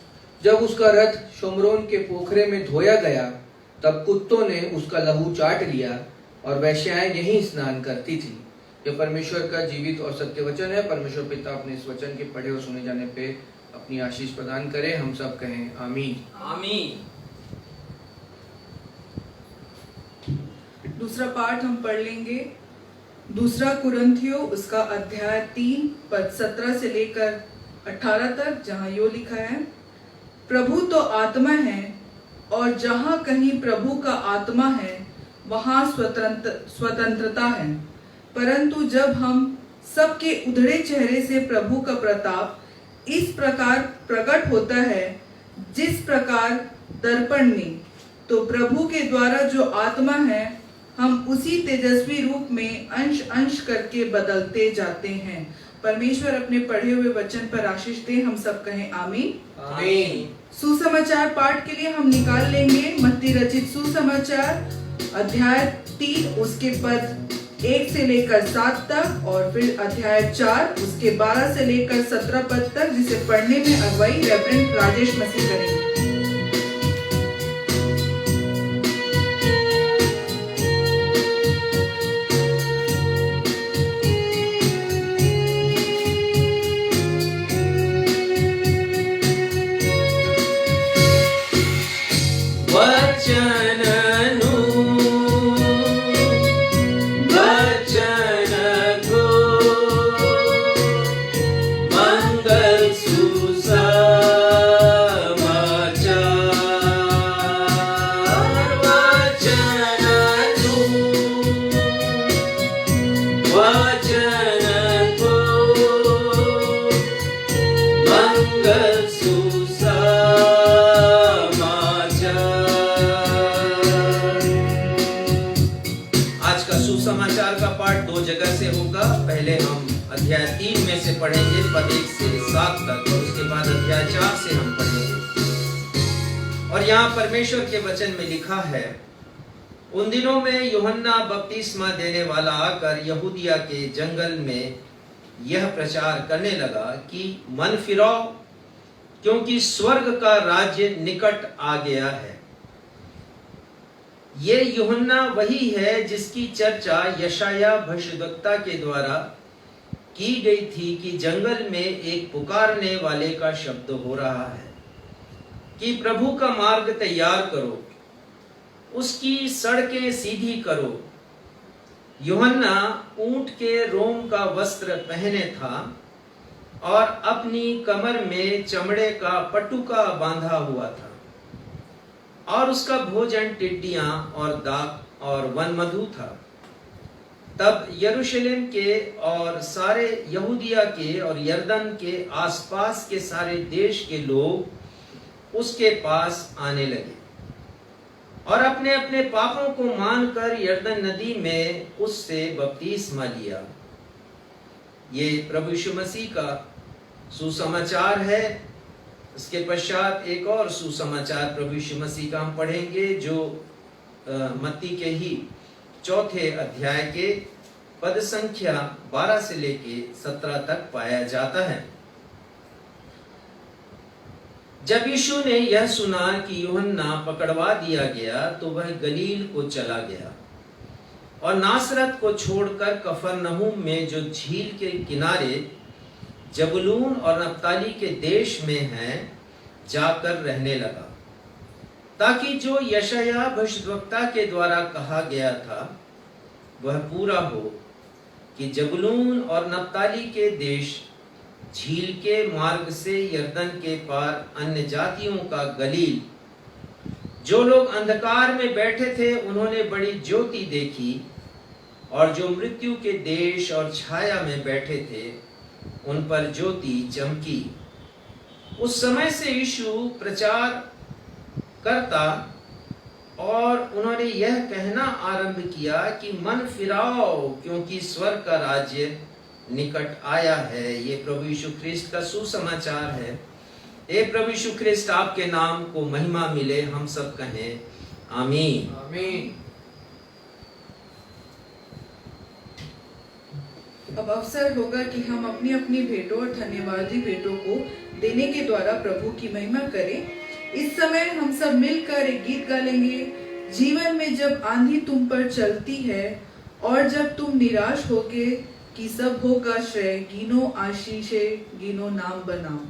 जब उसका रथ शोमरोन के पोखरे में धोया गया, तब कुत्तों ने उसका लहू चाट लिया और वैश्याएं यहीं स्नान करती थी। यह परमेश्वर का जीवित और सत्य वचन है। परमेश्वर पिता अपने इस वचन के पढ़े और सुने जाने पे अपनी आशीष प्रदान करे। हम सब कहें आमीन। आमीन। दूसरा पाठ हम पढ़ लेंगे 2 कुरिन्थियों उसका अध्याय 3 पद 17 से लेकर 18 तक, जहां यो लिखा है, प्रभु तो आत्मा है और जहां कहीं प्रभु का आत्मा है वहां स्वतंत्रता है। परंतु जब हम सबके उधड़े चेहरे से प्रभु का प्रताप इस प्रकार प्रकट होता है जिस प्रकार दर्पण में, तो प्रभु के द्वारा जो आत्मा है हम उसी तेजस्वी रूप में अंश अंश करके बदलते जाते हैं। परमेश्वर अपने पढ़े हुए वचन पर आशीष दे। हम सब कहें आमीन। आमीन। सुसमाचार पाठ के लिए हम निकाल लेंगे मत्ती रचित सुसमाचार अध्याय 3 उसके पद 1 से लेकर 7 तक और फिर अध्याय 4 उसके 12 से लेकर 17 पद तक, जिसे पढ़ने में अगुवाई रेवरेंड राजेश मसीह करेंगे। मंगल सुसमाचार 3 में से पढ़ेंगे, पद 1 से 7 तक, और उसके बाद अध्याय 4 से हम पढ़ेंगे। और यहाँ परमेश्वर के वचन में लिखा है, उन दिनों में यूहन्ना बपतिस्मा देने वाला आकर यहूदिया के जंगल में यह प्रचार करने लगा कि मन फिराओ, क्योंकि स्वर्ग का राज्य निकट आ गया है। ये यूहन्ना वही है जिसकी चर्चा यशाया भविष्यद्वक्ता के द्वारा की गई थी कि जंगल में एक पुकारने वाले का शब्द हो रहा है कि प्रभु का मार्ग तैयार करो, उसकी सड़कें सीधी करो। यूहन्ना ऊंट के रोम का वस्त्र पहने था और अपनी कमर में चमड़े का पटुका बांधा हुआ था, और उसका भोजन टिड्डियां और दाख और वनमधु था। तब यरूशलेम के और सारे यहूदिया के और यरदन के आसपास के सारे देश के लोग उसके पास आने लगे और अपने अपने पापों को मानकर यरदन नदी में उससे बपतिस्मा लिया। ये प्रभु यीशु मसीह का सुसमाचार है। इसके पश्चात एक और सुसमाचार प्रभु यीशु मसीह का हम पढ़ेंगे, जो मत्ती के ही 4 अध्याय के पद संख्या 12 से लेके 17 तक पाया जाता है। जब यीशु ने यह सुना कि यूहन्ना पकड़वा दिया गया, तो वह गलील को चला गया और नासरत को छोड़कर कफरनहूम में, जो झील के किनारे जबूलून और नप्ताली के देश में है, जाकर रहने लगा, ताकि जो यशायाह भविष्यद्वक्ता के द्वारा कहा गया था वह पूरा हो कि जबूलून और नप्ताली के देश झील के मार्ग से यरदन के पार अन्य जातियों का गलील, जो लोग अंधकार में बैठे थे उन्होंने बड़ी ज्योति देखी, और जो मृत्यु के देश और छाया में बैठे थे उन पर ज्योति चमकी। उस समय से यीशु प्रचार करता और उन्होंने यह कहना आरंभ किया कि मन फिराओ, क्योंकि स्वर्ग का राज्य निकट आया है। ये प्रभु यीशु ख्रिस्त का सुसमाचार है। हे प्रभु यीशु ख्रिस्त, आपके नाम को महिमा मिले, हम सब कहें आमीन। आमीन। अब अवसर होगा कि हम अपनी अपनी भेंटों और धन्यवादी भेंटों को देने के द्वारा प्रभु की महिमा करें। इस समय हम सब मिलकर एक गीत गा लेंगे। जीवन में जब आंधी तुम पर चलती है और जब तुम निराश होगे कि सब होगा श्रेय, गिनो आशीषे, गिनो नाम बनाओ।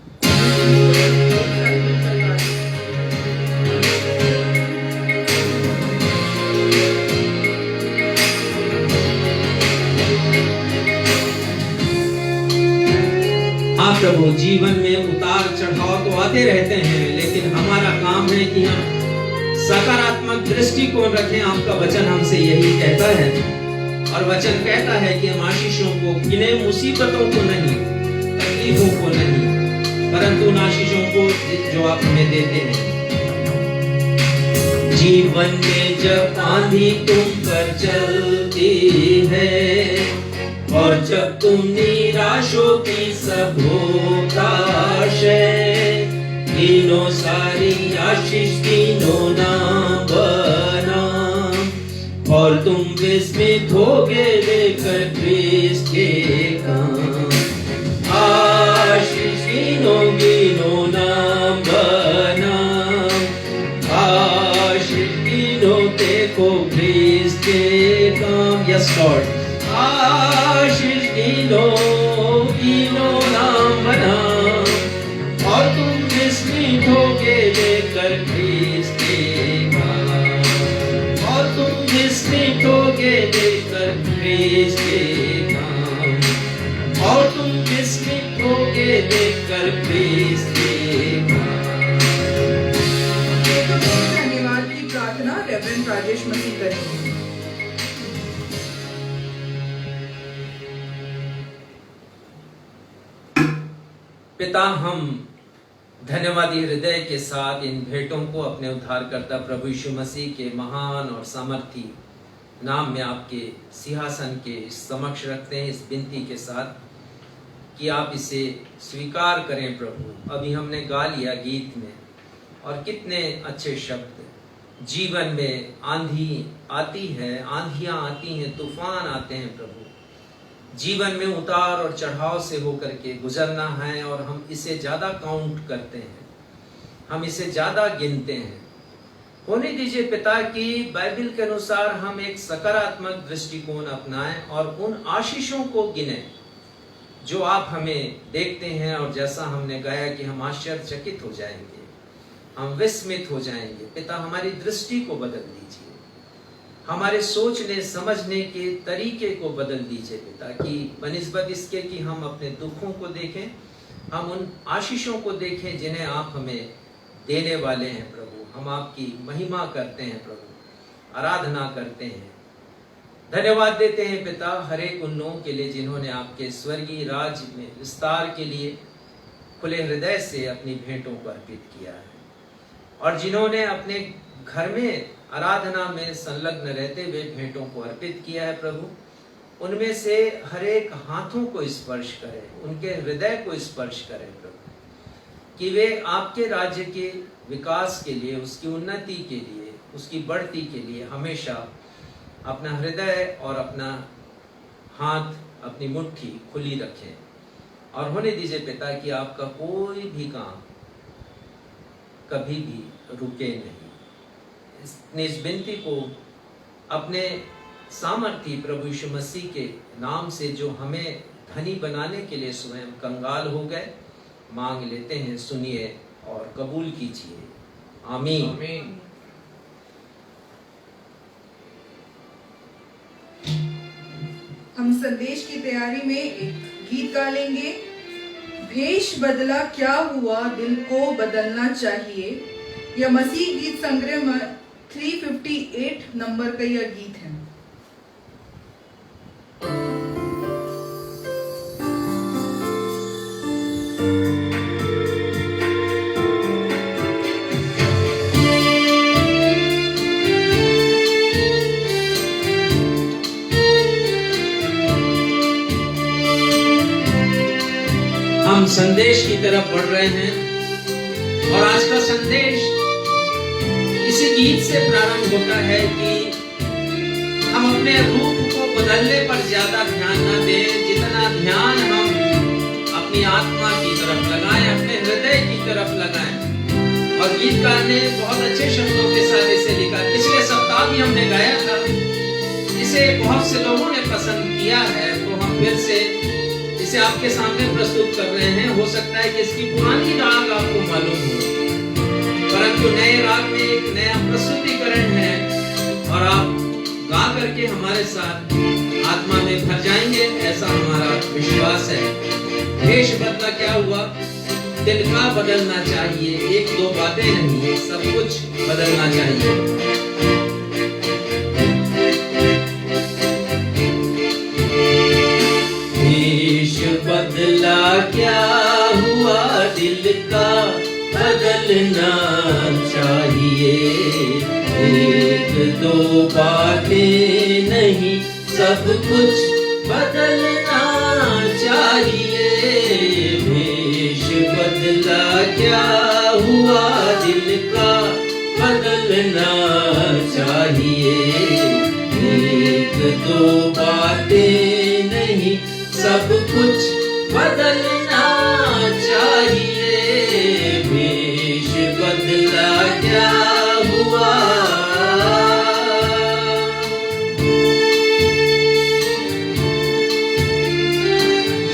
हाँ प्रभु, जीवन में उतार चढ़ाव तो आते रहते हैं, लेकिन हमारा काम है कि हम सकारात्मक दृष्टिकोण रखें। आपका वचन हमसे यही कहता है, और वचन कहता है कि हम आशीषों को गिने, मुसीबतों को नहीं, तकलीफों को नहीं, परंतु उन आशीषों को जो आप हमें देते हैं। जीवन में जब आंधी तुम पर चलती है और जब तुम निराश हो की सब होगा आशय, गिनो सारी आशीष, गिनो नाम बनाम, और तुम विस्मित होगे लेकर ख्रिस्त के काम। आशीष गिनो, गिनो नाम बनाम, आशीष गिनो, देखो ख्रिस्त के काम। Yes Lord. आशीष गिनो, गिनो नाम बनाम, और तुम विस्मित होगे लेकर ख्रिस्त के काम, और तुम विस्मित होगे लेकर ख्रिस्त के काम, और तुम विस्मित होगे लेकर ख्रिस्त के काम। धन्यवाद की प्रार्थना रेवरेंड राजेश मसीह करेंगे। पिता, हम धन्यवादी हृदय के साथ इन भेंटों को अपने उद्धारकर्ता प्रभु यीशु मसीह के महान और सामर्थी नाम में आपके सिंहासन के समक्ष रखते हैं, इस विनती के साथ कि आप इसे स्वीकार करें प्रभु। अभी हमने गा लिया गीत में, और कितने अच्छे शब्द। जीवन में आंधी आती है, आंधियां आती हैं, तूफान आते हैं प्रभु। जीवन में उतार और चढ़ाव से होकर के गुजरना है, और हम इसे ज्यादा काउंट करते हैं, हम इसे ज्यादा गिनते हैं। होने दीजिए पिता कि बाइबल के अनुसार हम एक सकारात्मक दृष्टिकोण अपनाएं और उन आशीषों को गिने जो आप हमें देखते हैं। और जैसा हमने गाया कि हम आश्चर्यचकित हो जाएंगे, हम विस्मित हो जाएंगे। पिता, हमारी दृष्टि को बदल दीजिए, हमारे सोचने समझने के तरीके को बदल दीजिए पिता, कि बनिस्बत इसके कि हम अपने दुखों को देखें, हम उन आशीषों को देखें जिन्हें आप हमें देने वाले हैं प्रभु। हम आपकी महिमा करते हैं प्रभु, आराधना करते हैं, धन्यवाद देते हैं पिता हर एक उन लोगों के लिए जिन्होंने आपके स्वर्गीय राज्य में विस्तार के लिए खुले हृदय से अपनी भेंटों को अर्पित किया है, और जिन्होंने अपने घर में आराधना में संलग्न रहते हुए भेंटों को अर्पित किया है प्रभु। उनमें से हर एक हाथों को स्पर्श करें, उनके हृदय को स्पर्श करें प्रभु, कि वे आपके राज्य के विकास के लिए, उसकी उन्नति के लिए, उसकी बढ़ती के लिए हमेशा अपना हृदय और अपना हाथ, अपनी मुट्ठी खुली रखें। और होने दीजिए पिता कि आपका कोई भी काम कभी भी रुके नहीं। इस विनती को अपने सामर्थी प्रभु यीशु मसीह के नाम से, जो हमें धनी बनाने के लिए स्वयं कंगाल हो गए, मांग लेते हैं। सुनिए और कबूल कीजिए। आमीन, आमीन। हम संदेश की तैयारी में एक गीत गा लेंगे। भेष बदला क्या हुआ, दिल को बदलना चाहिए। यह मसीह गीत संग्रह में 358 नंबर का यह गीत है। हम संदेश की तरफ बढ़ रहे हैं, और आज का संदेश इसी गीत से प्रारंभ होता है कि हम अपने रूप को बदलने पर ज्यादा ध्यान न दें, जितना ध्यान हम अपनी आत्मा की तरफ लगाएं, अपने हृदय की तरफ लगाएं। और गीतकार ने बहुत अच्छे शब्दों के साथ इसे लिखा। पिछले सप्ताह भी हमने गाया था, इसे बहुत से लोगों ने पसंद किया है, तो हम फिर से इसे आपके सामने प्रस्तुत कर रहे हैं। हो सकता है कि इसकी पुरानी राग आपको मालूम हो, परंतु नए राग में एक नया प्रस्तुतिकरण है, और आप गा करके हमारे साथ आत्मा में भर जाएंगे, ऐसा हमारा विश्वास है। भेष बदला क्या हुआ, दिल का बदलना चाहिए। एक दो बातें नहीं, सब कुछ बदलना चाहिए। बदला क्या हुआ, दिल का बदलना चाहिए। एक दो बातें नहीं, सब कुछ बदलना चाहिए। भेष बदला क्या हुआ, दिल का बदलना चाहिए। एक दो बातें नहीं, सब कुछ बदलना चाहिए। भेष बदला क्या हुआ।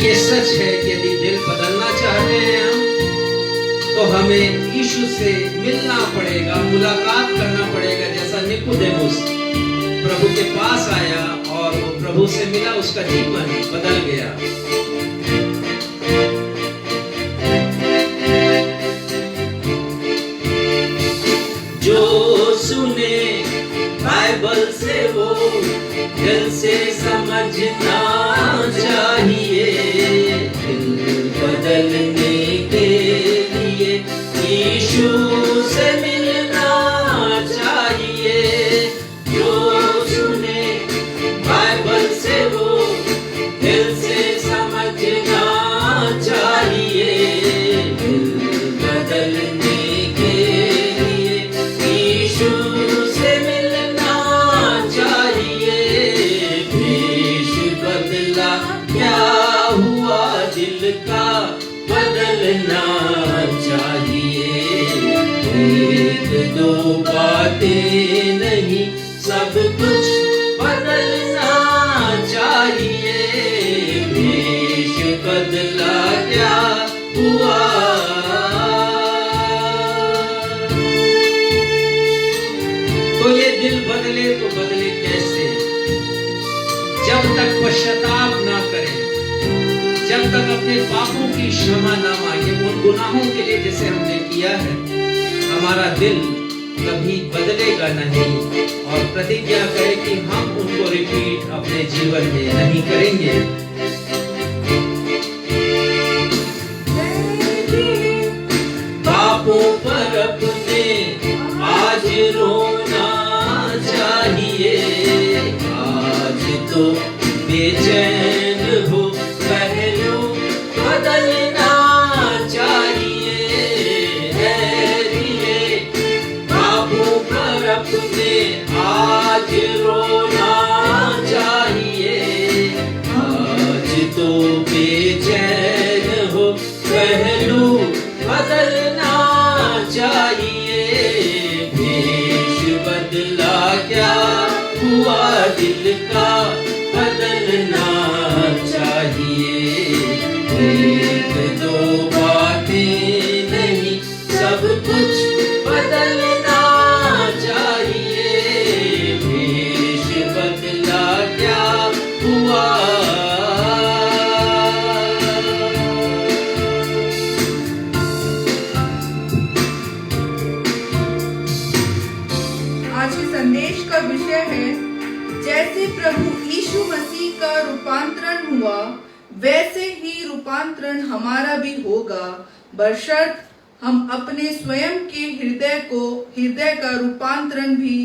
ये सच है कि यदि दिल बदलना चाहते हैं हम, तो हमें यीशु से मिलना पड़ेगा, मुलाकात करना पड़ेगा। जैसा निकोदेमुस प्रभु के पास आया और वो प्रभु से मिला, उसका जीवन बदल गया। जो सुने बाइबल से वो दिल से समझना चाहिए। दिल बदलने के लिए यीशु से मिलना चाहिए। जो सुने बाइबल से वो दिल से समझना बदलना चाहिए। एक दो बातें नहीं, सब कुछ बदलना चाहिए। भेष बदला क्या हुआ? तो ये दिल बदले तो बदले कैसे? जब तक पश्चाताप ना करें, जब तक अपने पापों की क्षमा ना मांगे, उन गुनाहों के लिए जैसे हमने किया है, हमारा दिल कभी बदलेगा नहीं। और प्रतिज्ञा करें कि हम उनको रिपीट अपने जीवन में नहीं करेंगे। पापों पर अपने आज रोना चाहिए। आज तो बेचैन हो, पहलू बदलना चाहिए। पापों पर अपने आज रोना चाहिए। आज तो बेचैन हो, पहलू बदलना चाहिए। भेष बदला क्या हुआ? दिल का बदलना चाहिए। एक दो बातें नहीं, सब कुछ बदलना चाहिए। भेष बदला क्या हुआ? आज के संदेश का विषय है, जैसे प्रभु यीशु मसीह का रूपांतरण हुआ, वैसे ही रूपांतरण हमारा भी होगा, बशर्त हम अपने स्वयं के हृदय का रूपांतरण भी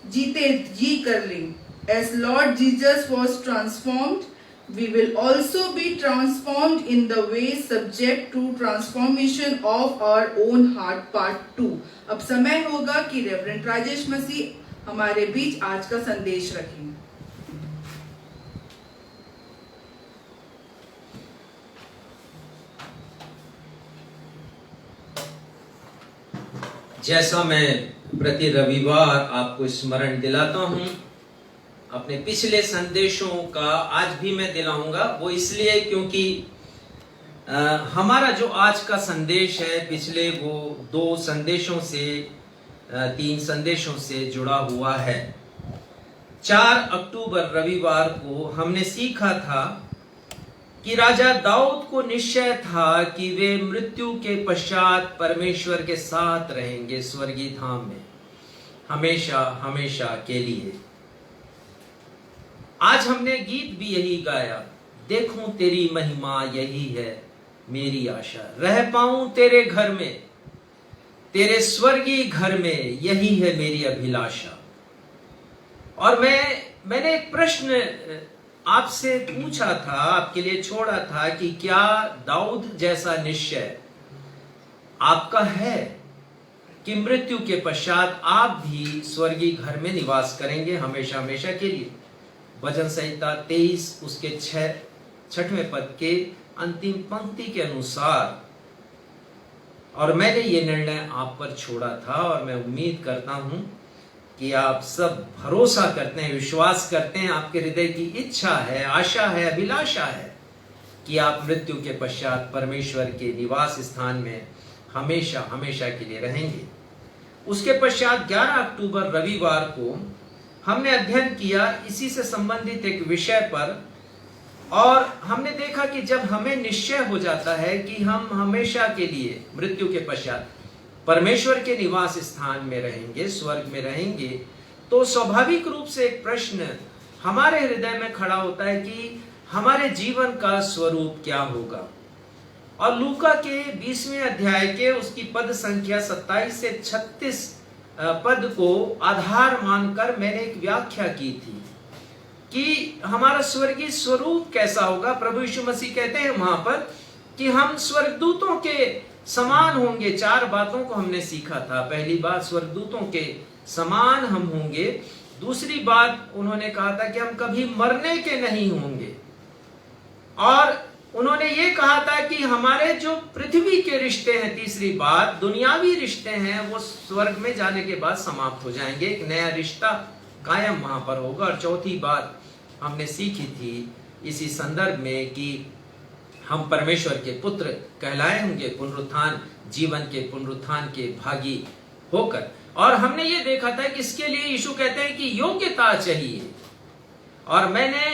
जी कर लें। As Lord Jesus was transformed, we will also be transformed in the way subject to transformation of our own heart, part 2। अब समय होगा कि रेवरेंड राजेश मसीह हमारे बीच आज का संदेश रखें। जैसा मैं प्रति रविवार आपको स्मरण दिलाता हूं, अपने पिछले संदेशों का आज भी मैं दिलाऊंगा। वो इसलिए क्योंकि हमारा जो आज का संदेश है, पिछले वो 2 संदेशों से 3 संदेशों से जुड़ा हुआ है। 4 अक्टूबर रविवार को हमने सीखा था कि राजा दाऊद को निश्चय था कि वे मृत्यु के पश्चात परमेश्वर के साथ रहेंगे स्वर्गीय धाम में हमेशा हमेशा के लिए। आज हमने गीत भी यही गाया, देखूं तेरी महिमा यही है मेरी आशा, रह पाऊं तेरे घर में, तेरे स्वर्गीय घर में, यही है मेरी अभिलाषा। और मैंने एक प्रश्न आपसे पूछा था, आपके लिए छोड़ा था कि क्या दाऊद जैसा निश्चय आपका है कि मृत्यु के पश्चात आप भी स्वर्गीय घर में निवास करेंगे हमेशा हमेशा के लिए। भजन संहिता 23 उसके 6वें पद के अंतिम पंक्ति के अनुसार। और मैंने ये निर्णय आप पर छोड़ा था और मैं उम्मीद करता हूं कि आप सब भरोसा करते हैं, विश्वास करते हैं, आपके हृदय की इच्छा है, आशा है, अभिलाषा है कि आप मृत्यु के पश्चात परमेश्वर के निवास स्थान में हमेशा हमेशा के लिए रहेंगे। उसके पश्चात 11 अक्टूबर रविवार को हमने अध्ययन किया इसी से संबंधित एक विषय पर, और हमने देखा कि जब हमें निश्चय हो जाता है कि हम हमेशा के लिए मृत्यु के पश्चात परमेश्वर के निवास स्थान में रहेंगे, स्वर्ग में रहेंगे, तो स्वाभाविक रूप से एक प्रश्न हमारे हृदय में खड़ा होता है कि हमारे जीवन का स्वरूप क्या होगा। और लूका के 20वें अध्याय के उसकी पद संख्या 27 से 36 पद को आधार मानकर मैंने एक व्याख्या की थी कि हमारा स्वर्गीय स्वरूप कैसा होगा। प्रभु यीशु मसीह कहते हैं वहां पर कि हम स्वर्गदूतों के समान होंगे। 4 बातों को हमने सीखा था। पहली बात, स्वर्गदूतों के समान हम होंगे। दूसरी बात उन्होंने कहा था कि हम कभी मरने के नहीं होंगे। और उन्होंने ये कहा था कि हमारे जो पृथ्वी के रिश्ते हैं, तीसरी बात दुनियावी रिश्ते हैं, वो स्वर्ग में जाने के बाद समाप्त हो जाएंगे, एक नया रिश्ता कायम वहां पर होगा। और चौथी बात हमने सीखी थी इसी संदर्भ में कि हम परमेश्वर के पुत्र कहलाए होंगे पुनरुत्थान, जीवन के पुनरुत्थान के भागी होकर। और हमने ये देखा था कि इसके लिए यीशु कहते हैं कि योग्यता चाहिए। और मैंने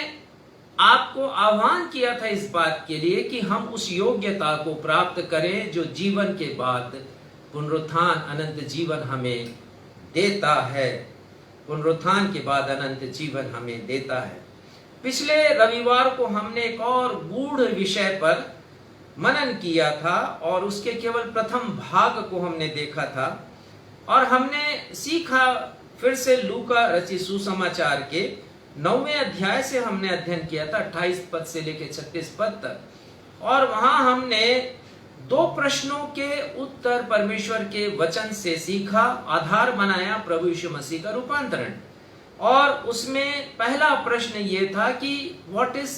आपको आह्वान किया था इस बात के लिए कि हम उस योग्यता को प्राप्त करें जो जीवन के बाद पुनरुत्थान अनंत जीवन हमें देता है। पुनरुत्थान के बाद अनंत जीवन हमें देता है। पिछले रविवार को हमने एक और गूढ़ विषय पर मनन किया था और उसके केवल प्रथम भाग को हमने देखा था। और हमने सीखा, फिर से लूका रचित सुसमाचार के 9वें अध्याय से हमने अध्ययन किया था 28 पद से लेकर 36 पद तक। और वहां हमने 2 प्रश्नों के उत्तर परमेश्वर के वचन से सीखा, आधार बनाया प्रभु यीशु मसीह का रूपांतरण। और उसमें पहला प्रश्न ये था कि व्हाट इज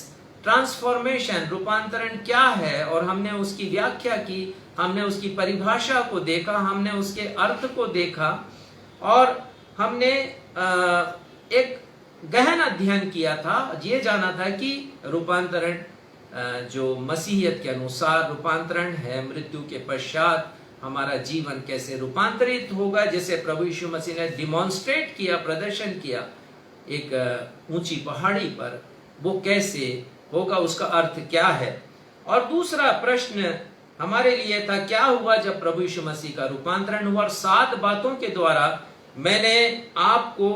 ट्रांसफॉर्मेशन, रूपांतरण क्या है, और हमने उसकी व्याख्या की, हमने उसकी परिभाषा को देखा, हमने उसके अर्थ को देखा और हमने एक गहन अध्ययन किया था। ये जाना था कि रूपांतरण जो मसीहियत के अनुसार रूपांतरण है, मृत्यु के पश्चात हमारा जीवन कैसे रूपांतरित होगा, जैसे प्रभु यीशु मसीह ने डिमॉन्स्ट्रेट किया, प्रदर्शन किया एक ऊंची पहाड़ी पर, वो कैसे होगा, उसका अर्थ क्या है। और दूसरा प्रश्न हमारे लिए था, क्या हुआ जब प्रभु यीशु मसीह का रूपांतरण हुआ। और 7 बातों के द्वारा मैंने आपको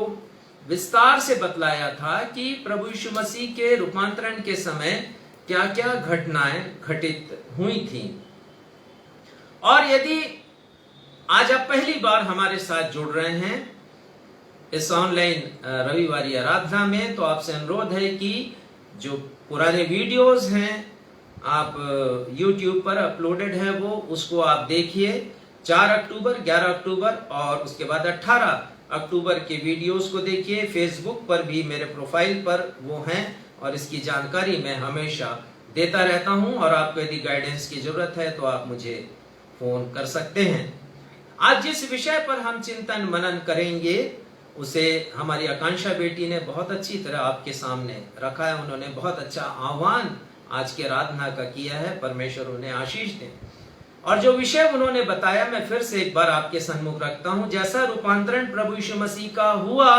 विस्तार से बतलाया था कि प्रभु यीशु मसीह के रूपांतरण के समय क्या क्या घटनाएं घटित हुई थी। और यदि आज आप पहली बार हमारे साथ जुड़ रहे हैं इस ऑनलाइन रविवारी आराधना में, तो आपसे अनुरोध है कि जो पुराने वीडियोस हैं आप YouTube पर अपलोडेड है, वो उसको आप देखिए। 4 अक्टूबर, 11 अक्टूबर और उसके बाद 18 अक्टूबर के वीडियोस को देखिए। फेसबुक पर भी मेरे प्रोफाइल पर वो हैं और इसकी जानकारी मैं हमेशा देता रहता हूं। और आपको यदि गाइडेंस की जरूरत है तो आप मुझे फोन कर सकते हैं। आज जिस विषय पर हम चिंतन मनन करेंगे उसे हमारी आकांक्षा बेटी ने बहुत अच्छी तरह आपके सामने रखा है। उन्होंने बहुत अच्छा आह्वान आज के आराधना का किया है, परमेश्वर उन्हें आशीष दे। और जो विषय उन्होंने बताया मैं फिर से एक बार आपके सम्मुख रखता हूं। जैसा रूपांतरण प्रभु यीशु मसीह का हुआ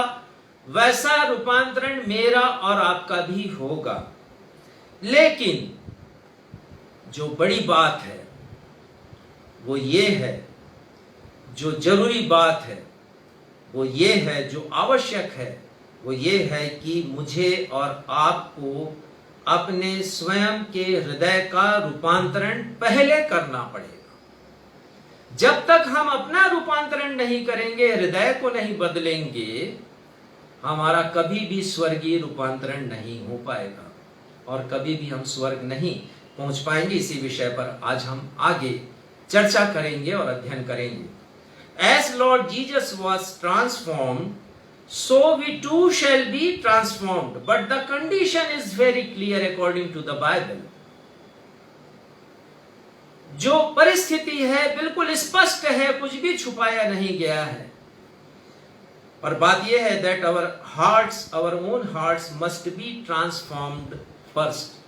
वैसा रूपांतरण मेरा और आपका भी होगा। लेकिन जो बड़ी बात है वो ये है, जो जरूरी बात है वो ये है, जो आवश्यक है वो ये है कि मुझे और आपको अपने स्वयं के हृदय का रूपांतरण पहले करना पड़ेगा। जब तक हम अपना रूपांतरण नहीं करेंगे, हृदय को नहीं बदलेंगे, हमारा कभी भी स्वर्गीय रूपांतरण नहीं हो पाएगा और कभी भी हम स्वर्ग नहीं पहुंच पाएंगे। इसी विषय पर आज हम आगे चर्चा करेंगे और अध्ययन करेंगे। As Lord Jesus was transformed, so we too shall be transformed. But the condition is very clear according to the Bible. जो परिस्थिति है बिल्कुल स्पष्ट है, कुछ भी छुपाया नहीं गया है। और बात यह है that our own hearts must be transformed first.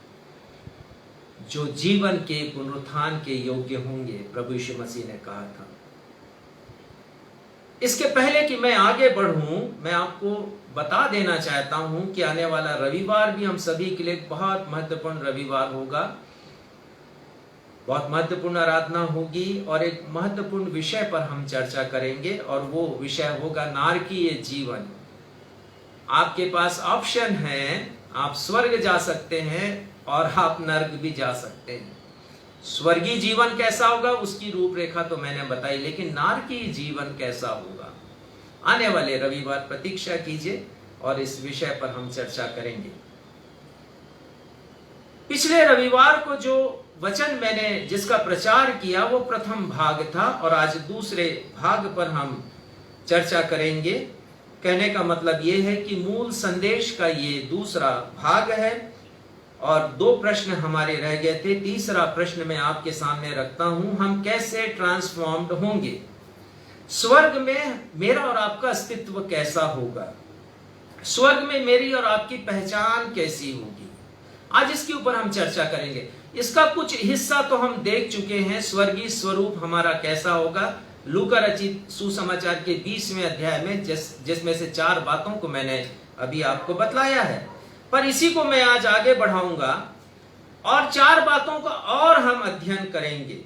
जो जीवन के पुनरुत्थान के योग्य होंगे, प्रभु यीशु मसीह ने कहा था। इसके पहले कि मैं आगे बढ़ूं, मैं आपको बता देना चाहता हूं कि आने वाला रविवार भी हम सभी के लिए बहुत महत्वपूर्ण रविवार होगा। बहुत महत्वपूर्ण आराधना होगी और एक महत्वपूर्ण विषय पर हम चर्चा करेंगे और वो विषय होगा नारकीय जीवन। आपके पास ऑप्शन है, आप स्वर्ग जा सकते हैं और आप नरक भी जा सकते हैं। स्वर्गीय जीवन कैसा होगा उसकी रूपरेखा तो मैंने बताई, लेकिन नारकीय जीवन कैसा होगा, आने वाले रविवार प्रतीक्षा कीजिए और इस विषय पर हम चर्चा करेंगे। पिछले रविवार को जो वचन मैंने जिसका प्रचार किया वो प्रथम भाग था और आज दूसरे भाग पर हम चर्चा करेंगे। कहने का मतलब ये है कि मूल संदेश का ये दूसरा भाग है और 2 प्रश्न हमारे रह गए थे। तीसरा प्रश्न मैं आपके सामने रखता हूं, हम कैसे ट्रांसफॉर्म्ड होंगे? स्वर्ग में मेरा और आपका अस्तित्व कैसा होगा? स्वर्ग में मेरी और आपकी पहचान कैसी होगी? आज इसके ऊपर हम चर्चा करेंगे। इसका कुछ हिस्सा तो हम देख चुके हैं, स्वर्गीय स्वरूप हमारा कैसा होगा। लूका रचित सुसमाचार के 20वें अध्याय में जिसमें से 4 बातों को मैंने अभी आपको बतलाया है, पर इसी को मैं आज आगे बढ़ाऊंगा और 4 बातों का और हम अध्ययन करेंगे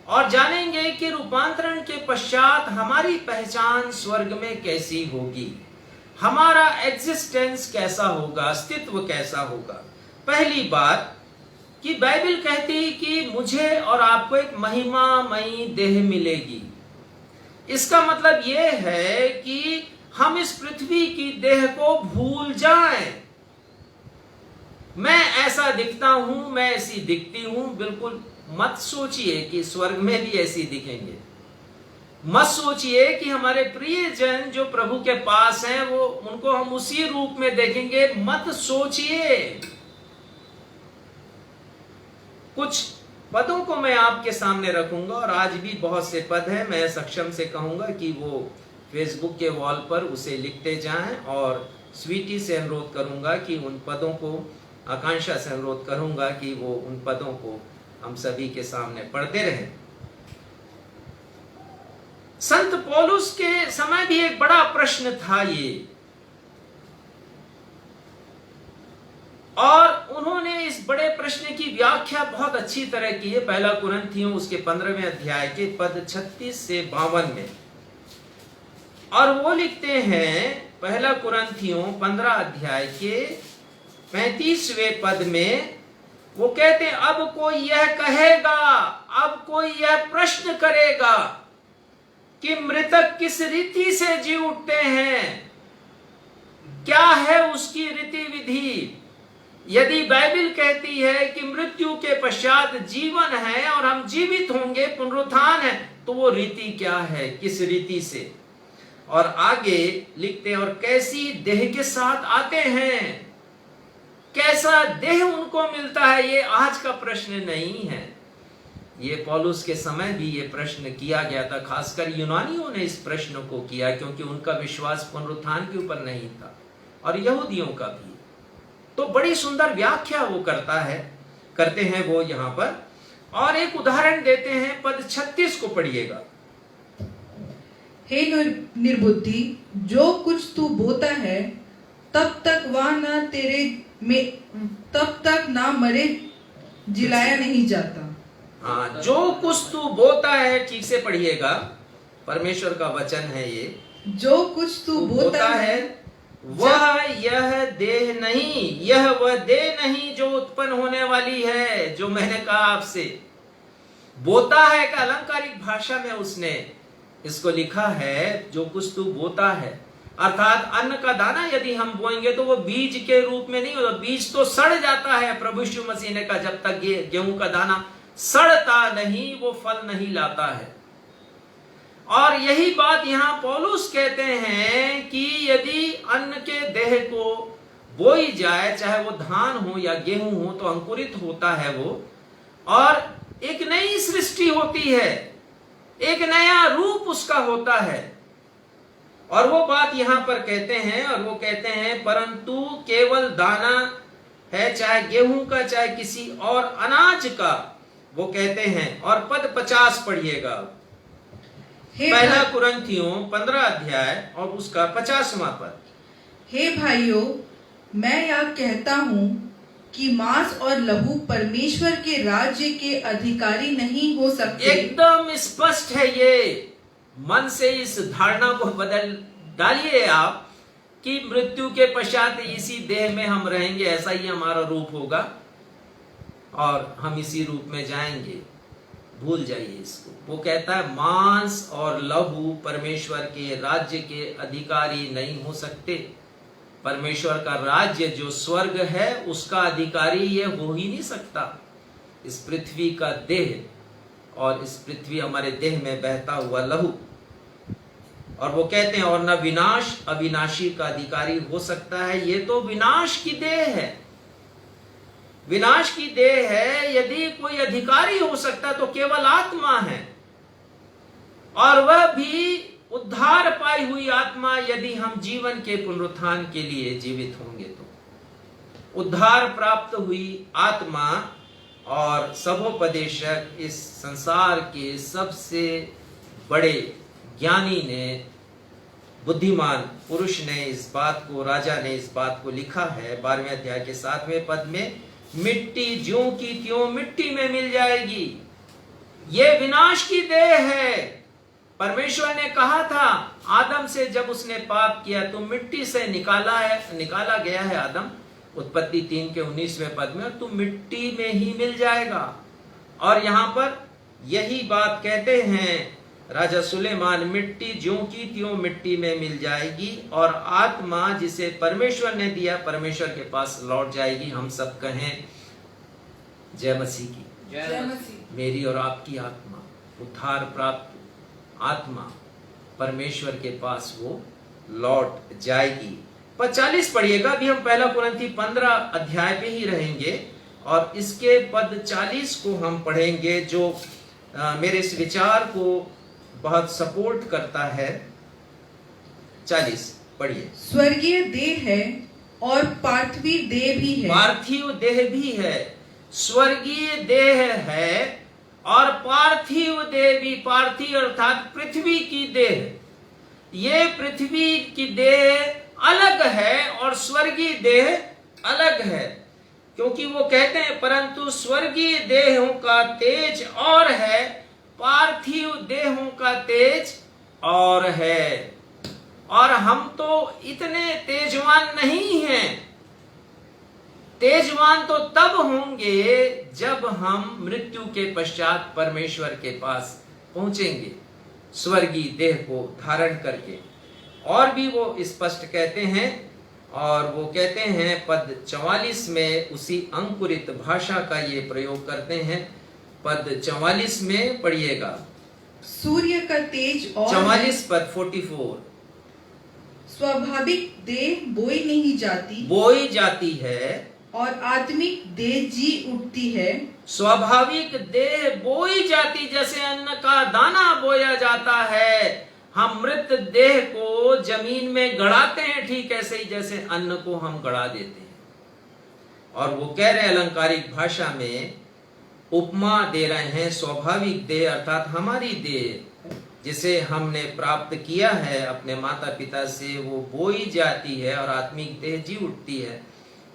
और जानेंगे कि रूपांतरण के पश्चात हमारी पहचान स्वर्ग में कैसी होगी, हमारा एग्जिस्टेंस कैसा होगा, अस्तित्व कैसा होगा। पहली बात कि बाइबल कहती है कि मुझे और आपको एक महिमामयी देह मिलेगी। इसका मतलब यह है कि हम इस पृथ्वी की देह को भूल जाएं। मैं ऐसा दिखता हूं, मैं ऐसी दिखती हूं, बिल्कुल मत सोचिए कि स्वर्ग में भी ऐसी दिखेंगे। मत सोचिए कि हमारे प्रियजन जो प्रभु के पास हैं वो उनको हम उसी रूप में देखेंगे। मत सोचिए। कुछ पदों को मैं आपके सामने रखूंगा और आज भी बहुत से पद हैं। मैं सक्षम से कहूंगा कि वो फेसबुक के वॉल पर उसे लिखते जाएं और स्वीटी से अनुरोध करूंगा कि उन पदों को, आकांक्षा से अनुरोध करूंगा कि वो उन पदों को हम सभी के सामने पढ़ते रहें। संत पौलुस के समय भी एक बड़ा प्रश्न था ये, और उन्होंने इस बड़े प्रश्न की व्याख्या बहुत अच्छी तरह की है। 1 कुरिन्थियों उसके 15वें अध्याय के पद 36 से 52 में, और वो लिखते हैं 1 कुरिन्थियों 15 अध्याय के 35वें पद में, वो कहते हैं अब कोई यह कहेगा, अब कोई यह प्रश्न करेगा कि मृतक किस रीति से जी उठते हैं, क्या है उसकी रीति विधि। यदि बाइबल कहती है कि मृत्यु के पश्चात जीवन है और हम जीवित होंगे, पुनरुत्थान है, तो वो रीति क्या है, किस रीति से। और आगे लिखते हैं और कैसी देह के साथ आते हैं, कैसा देह उनको मिलता है। ये आज का प्रश्न नहीं है, ये पौलुस के समय भी ये प्रश्न किया गया था। खासकर यूनानियों ने इस प्रश्न को किया क्योंकि उनका विश्वास पुनरुत्थान के ऊपर नहीं था, और यहूदियों का भी। तो बड़ी सुंदर व्याख्या वो करते हैं वो यहां पर, और एक उदाहरण देते हैं। पद 36 को पढ़िएगा। हे निर्बुद्धि, जो कुछ तू बोता है तब तक वह तब तक ना मरे जिलाया नहीं जाता। हाँ, जो कुछ तू बोता है, ठीक से पढ़िएगा, परमेश्वर का वचन है ये। जो कुछ तू बोता है वह यह देह नहीं, यह वह देह नहीं जो उत्पन्न होने वाली है। जो मैंने कहा आपसे, बोता है का अलंकारिक भाषा में उसने इसको लिखा है, जो कुछ तू बोता है, अर्थात अन्न का दाना यदि हम बोएंगे तो वो बीज के रूप में नहीं होता। बीज तो सड़ जाता है। प्रभु यीशु मसीह ने कहा जब तक गेहूं का दाना सड़ता नहीं वो फल नहीं लाता है। और यही बात यहां पौलुस कहते हैं कि यदि अन्न के देह को बोई जाए, चाहे वो धान हो या गेहूं हो, तो अंकुरित होता है वो, और एक नई सृष्टि होती है, एक नया रूप उसका होता है। और वो बात यहां पर कहते हैं, और वो कहते हैं परंतु केवल दाना है, चाहे गेहूं का चाहे किसी और अनाज का, वो कहते हैं। और पद 50 पढ़िएगा। 1 कुरिन्थियों 15 अध्याय और उसका 50वां पद। हे भाइयों, मैं यह कहता हूं कि मांस और लहू परमेश्वर के राज्य के अधिकारी नहीं हो सकते। एकदम स्पष्ट है ये। मन से इस धारणा को बदल डालिए आप कि मृत्यु के पश्चात इसी देह में हम रहेंगे, ऐसा ही हमारा रूप होगा और हम इसी रूप में जाएंगे। भूल जाइए इसको। वो कहता है मांस और लहू परमेश्वर के राज्य के अधिकारी नहीं हो सकते। परमेश्वर का राज्य जो स्वर्ग है उसका अधिकारी ये हो ही नहीं सकता। इस पृथ्वी का देह और इस पृथ्वी हमारे देह में बहता हुआ लहू। और वो कहते हैं और न विनाश अविनाशी का अधिकारी हो सकता है। ये तो विनाश की देह है, विनाश की देह है। यदि कोई अधिकारी हो सकता तो केवल आत्मा है, और वह भी उद्धार पाई हुई आत्मा। यदि हम जीवन के पुनरुत्थान के लिए जीवित होंगे तो उद्धार प्राप्त हुई आत्मा और सबोपदेशक, इस संसार के सबसे बड़े ज्ञानी ने, बुद्धिमान पुरुष ने इस बात को, राजा ने इस बात को लिखा है 12वें अध्याय के 7वें पद में, मिट्टी ज्यों की त्यों मिट्टी में मिल जाएगी। ये विनाश की देह है। परमेश्वर ने कहा था आदम से जब उसने पाप किया, तुम मिट्टी से निकाला गया है आदम, उत्पत्ति 3 के 19वें पद में, और तुम मिट्टी में ही मिल जाएगा। और यहां पर यही बात कहते हैं राजा सुलेमान, मिट्टी ज्यों की त्यों मिट्टी में मिल जाएगी, और आत्मा जिसे परमेश्वर ने दिया परमेश्वर के पास लौट जाएगी। हम सब कहें जय मसीह की। जय मसीह। मेरी और आपकी आत्मा, उद्धार प्राप्त आत्मा परमेश्वर के पास वो लौट जाएगी। 45 पढ़िएगा। अभी हम 1 कुरिन्थी 15 अध्याय पे ही रहेंगे और इसके पद 40 को हम पढ़ेंगे, जो मेरे इस विचार को बहुत सपोर्ट करता है। 40 पढ़िए। स्वर्गीय देह है और पार्थिव देह भी है। पार्थिव देह भी है, स्वर्गीय देह है और पार्थिव देह भी। पार्थिव अर्थात पृथ्वी की देह। ये पृथ्वी की देह अलग है और स्वर्गीय देह अलग है, क्योंकि वो कहते हैं परंतु स्वर्गीय देहों का तेज और है, पार्थिव देहों का तेज और है। और हम तो इतने तेजवान नहीं हैं। तेजवान तो तब होंगे जब हम मृत्यु के पश्चात परमेश्वर के पास पहुंचेंगे, स्वर्गीय देह को धारण करके। और भी वो स्पष्ट कहते हैं, और वो कहते हैं पद 44 में उसी अंकुरित भाषा का ये प्रयोग करते हैं। पद 44 में पढ़िएगा। सूर्य का तेज और 44 पद 44। स्वाभाविक देह बोई नहीं जाती, बोई जाती है, और आत्मिक देह जी उठती है। स्वाभाविक देह बोई जाती, जैसे अन्न का दाना बोया जाता है। हम मृत देह को जमीन में गड़ाते हैं, ठीक ऐसे ही जैसे अन्न को हम गड़ा देते हैं। और वो कह रहे अलंकारिक भाषा में उपमा दे रहे हैं, स्वाभाविक देह अर्थात हमारी देह जिसे हमने प्राप्त किया है अपने माता पिता से, वो बोई जाती है और आत्मिक देह जी उठती है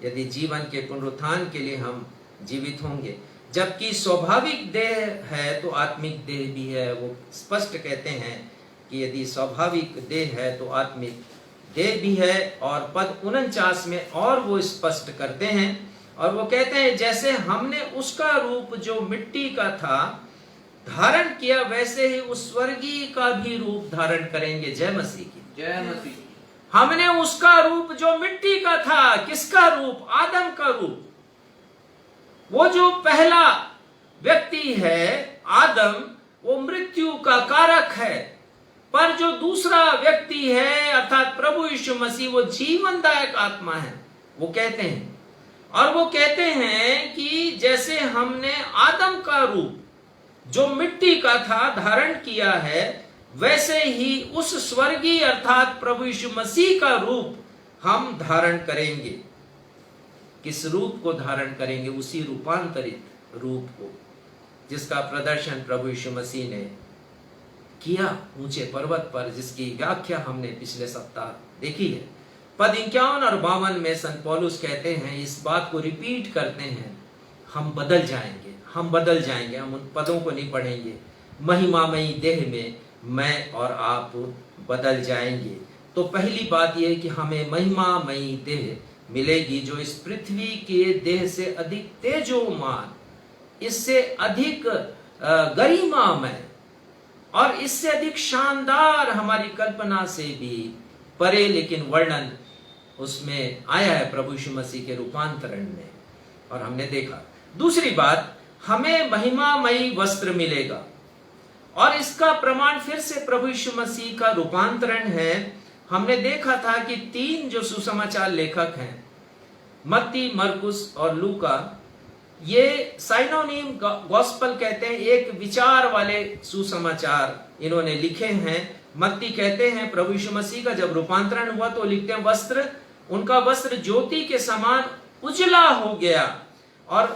यदि जीवन के पुनरुत्थान के लिए हम जीवित होंगे। जबकि स्वाभाविक देह है तो आत्मिक देह भी है। वो स्पष्ट कहते हैं कि यदि स्वाभाविक देह है तो आत्मिक देह भी है। और पद 49 में और वो स्पष्ट करते हैं, और वो कहते हैं जैसे हमने उसका रूप जो मिट्टी का था धारण किया, वैसे ही उस स्वर्गीय का भी रूप धारण करेंगे। जय मसीह की। जय मसीह। हमने उसका रूप जो मिट्टी का था, किसका रूप? आदम का रूप। वो जो पहला व्यक्ति है आदम, वो मृत्यु का कारक है, पर जो दूसरा व्यक्ति है अर्थात प्रभु यीशु मसीह, वो जीवनदायक आत्मा है। वो कहते हैं, और वो कहते हैं कि जैसे हमने आदम का रूप जो मिट्टी का था धारण किया है, वैसे ही उस स्वर्गीय अर्थात प्रभु यीशु मसीह का रूप हम धारण करेंगे। किस रूप को धारण करेंगे? उसी रूपांतरित रूप को जिसका प्रदर्शन प्रभु यीशु मसीह ने किया ऊंचे पर्वत पर, जिसकी व्याख्या हमने पिछले सप्ताह देखी है। पद 51 और 52 में संत पौलुस कहते हैं, इस बात को रिपीट करते हैं, हम बदल जाएंगे, हम बदल जाएंगे। हम उन पदों को नहीं पढ़ेंगे। महिमामयी देह में मैं और आप बदल जाएंगे। तो पहली बात यह है कि हमें महिमामयी देह मिलेगी जो इस पृथ्वी के देह से अधिक तेजोमान, इससे अधिक गरिमामय और इससे अधिक शानदार, हमारी कल्पना से भी परे, लेकिन वर्णन उसमें आया है प्रभु यीशु मसीह के रूपांतरण में, और हमने देखा। दूसरी बात, हमें महिमामयी वस्त्र मिलेगा, और इसका प्रमाण फिर से प्रभु यीशु मसीह का रूपांतरण है। हमने देखा था कि 3 जो सुसमाचार लेखक हैं, मत्ती, मरकुस और लूका, ये साइनोनिम गॉस्पल कहते हैं, एक विचार वाले सुसमाचार इन्होंने लिखे हैं। मत्ती कहते हैं प्रभु यीशु मसीह का जब रूपांतरण हुआ तो लिखते हैं वस्त्र, उनका वस्त्र ज्योति के समान उजला हो गया। और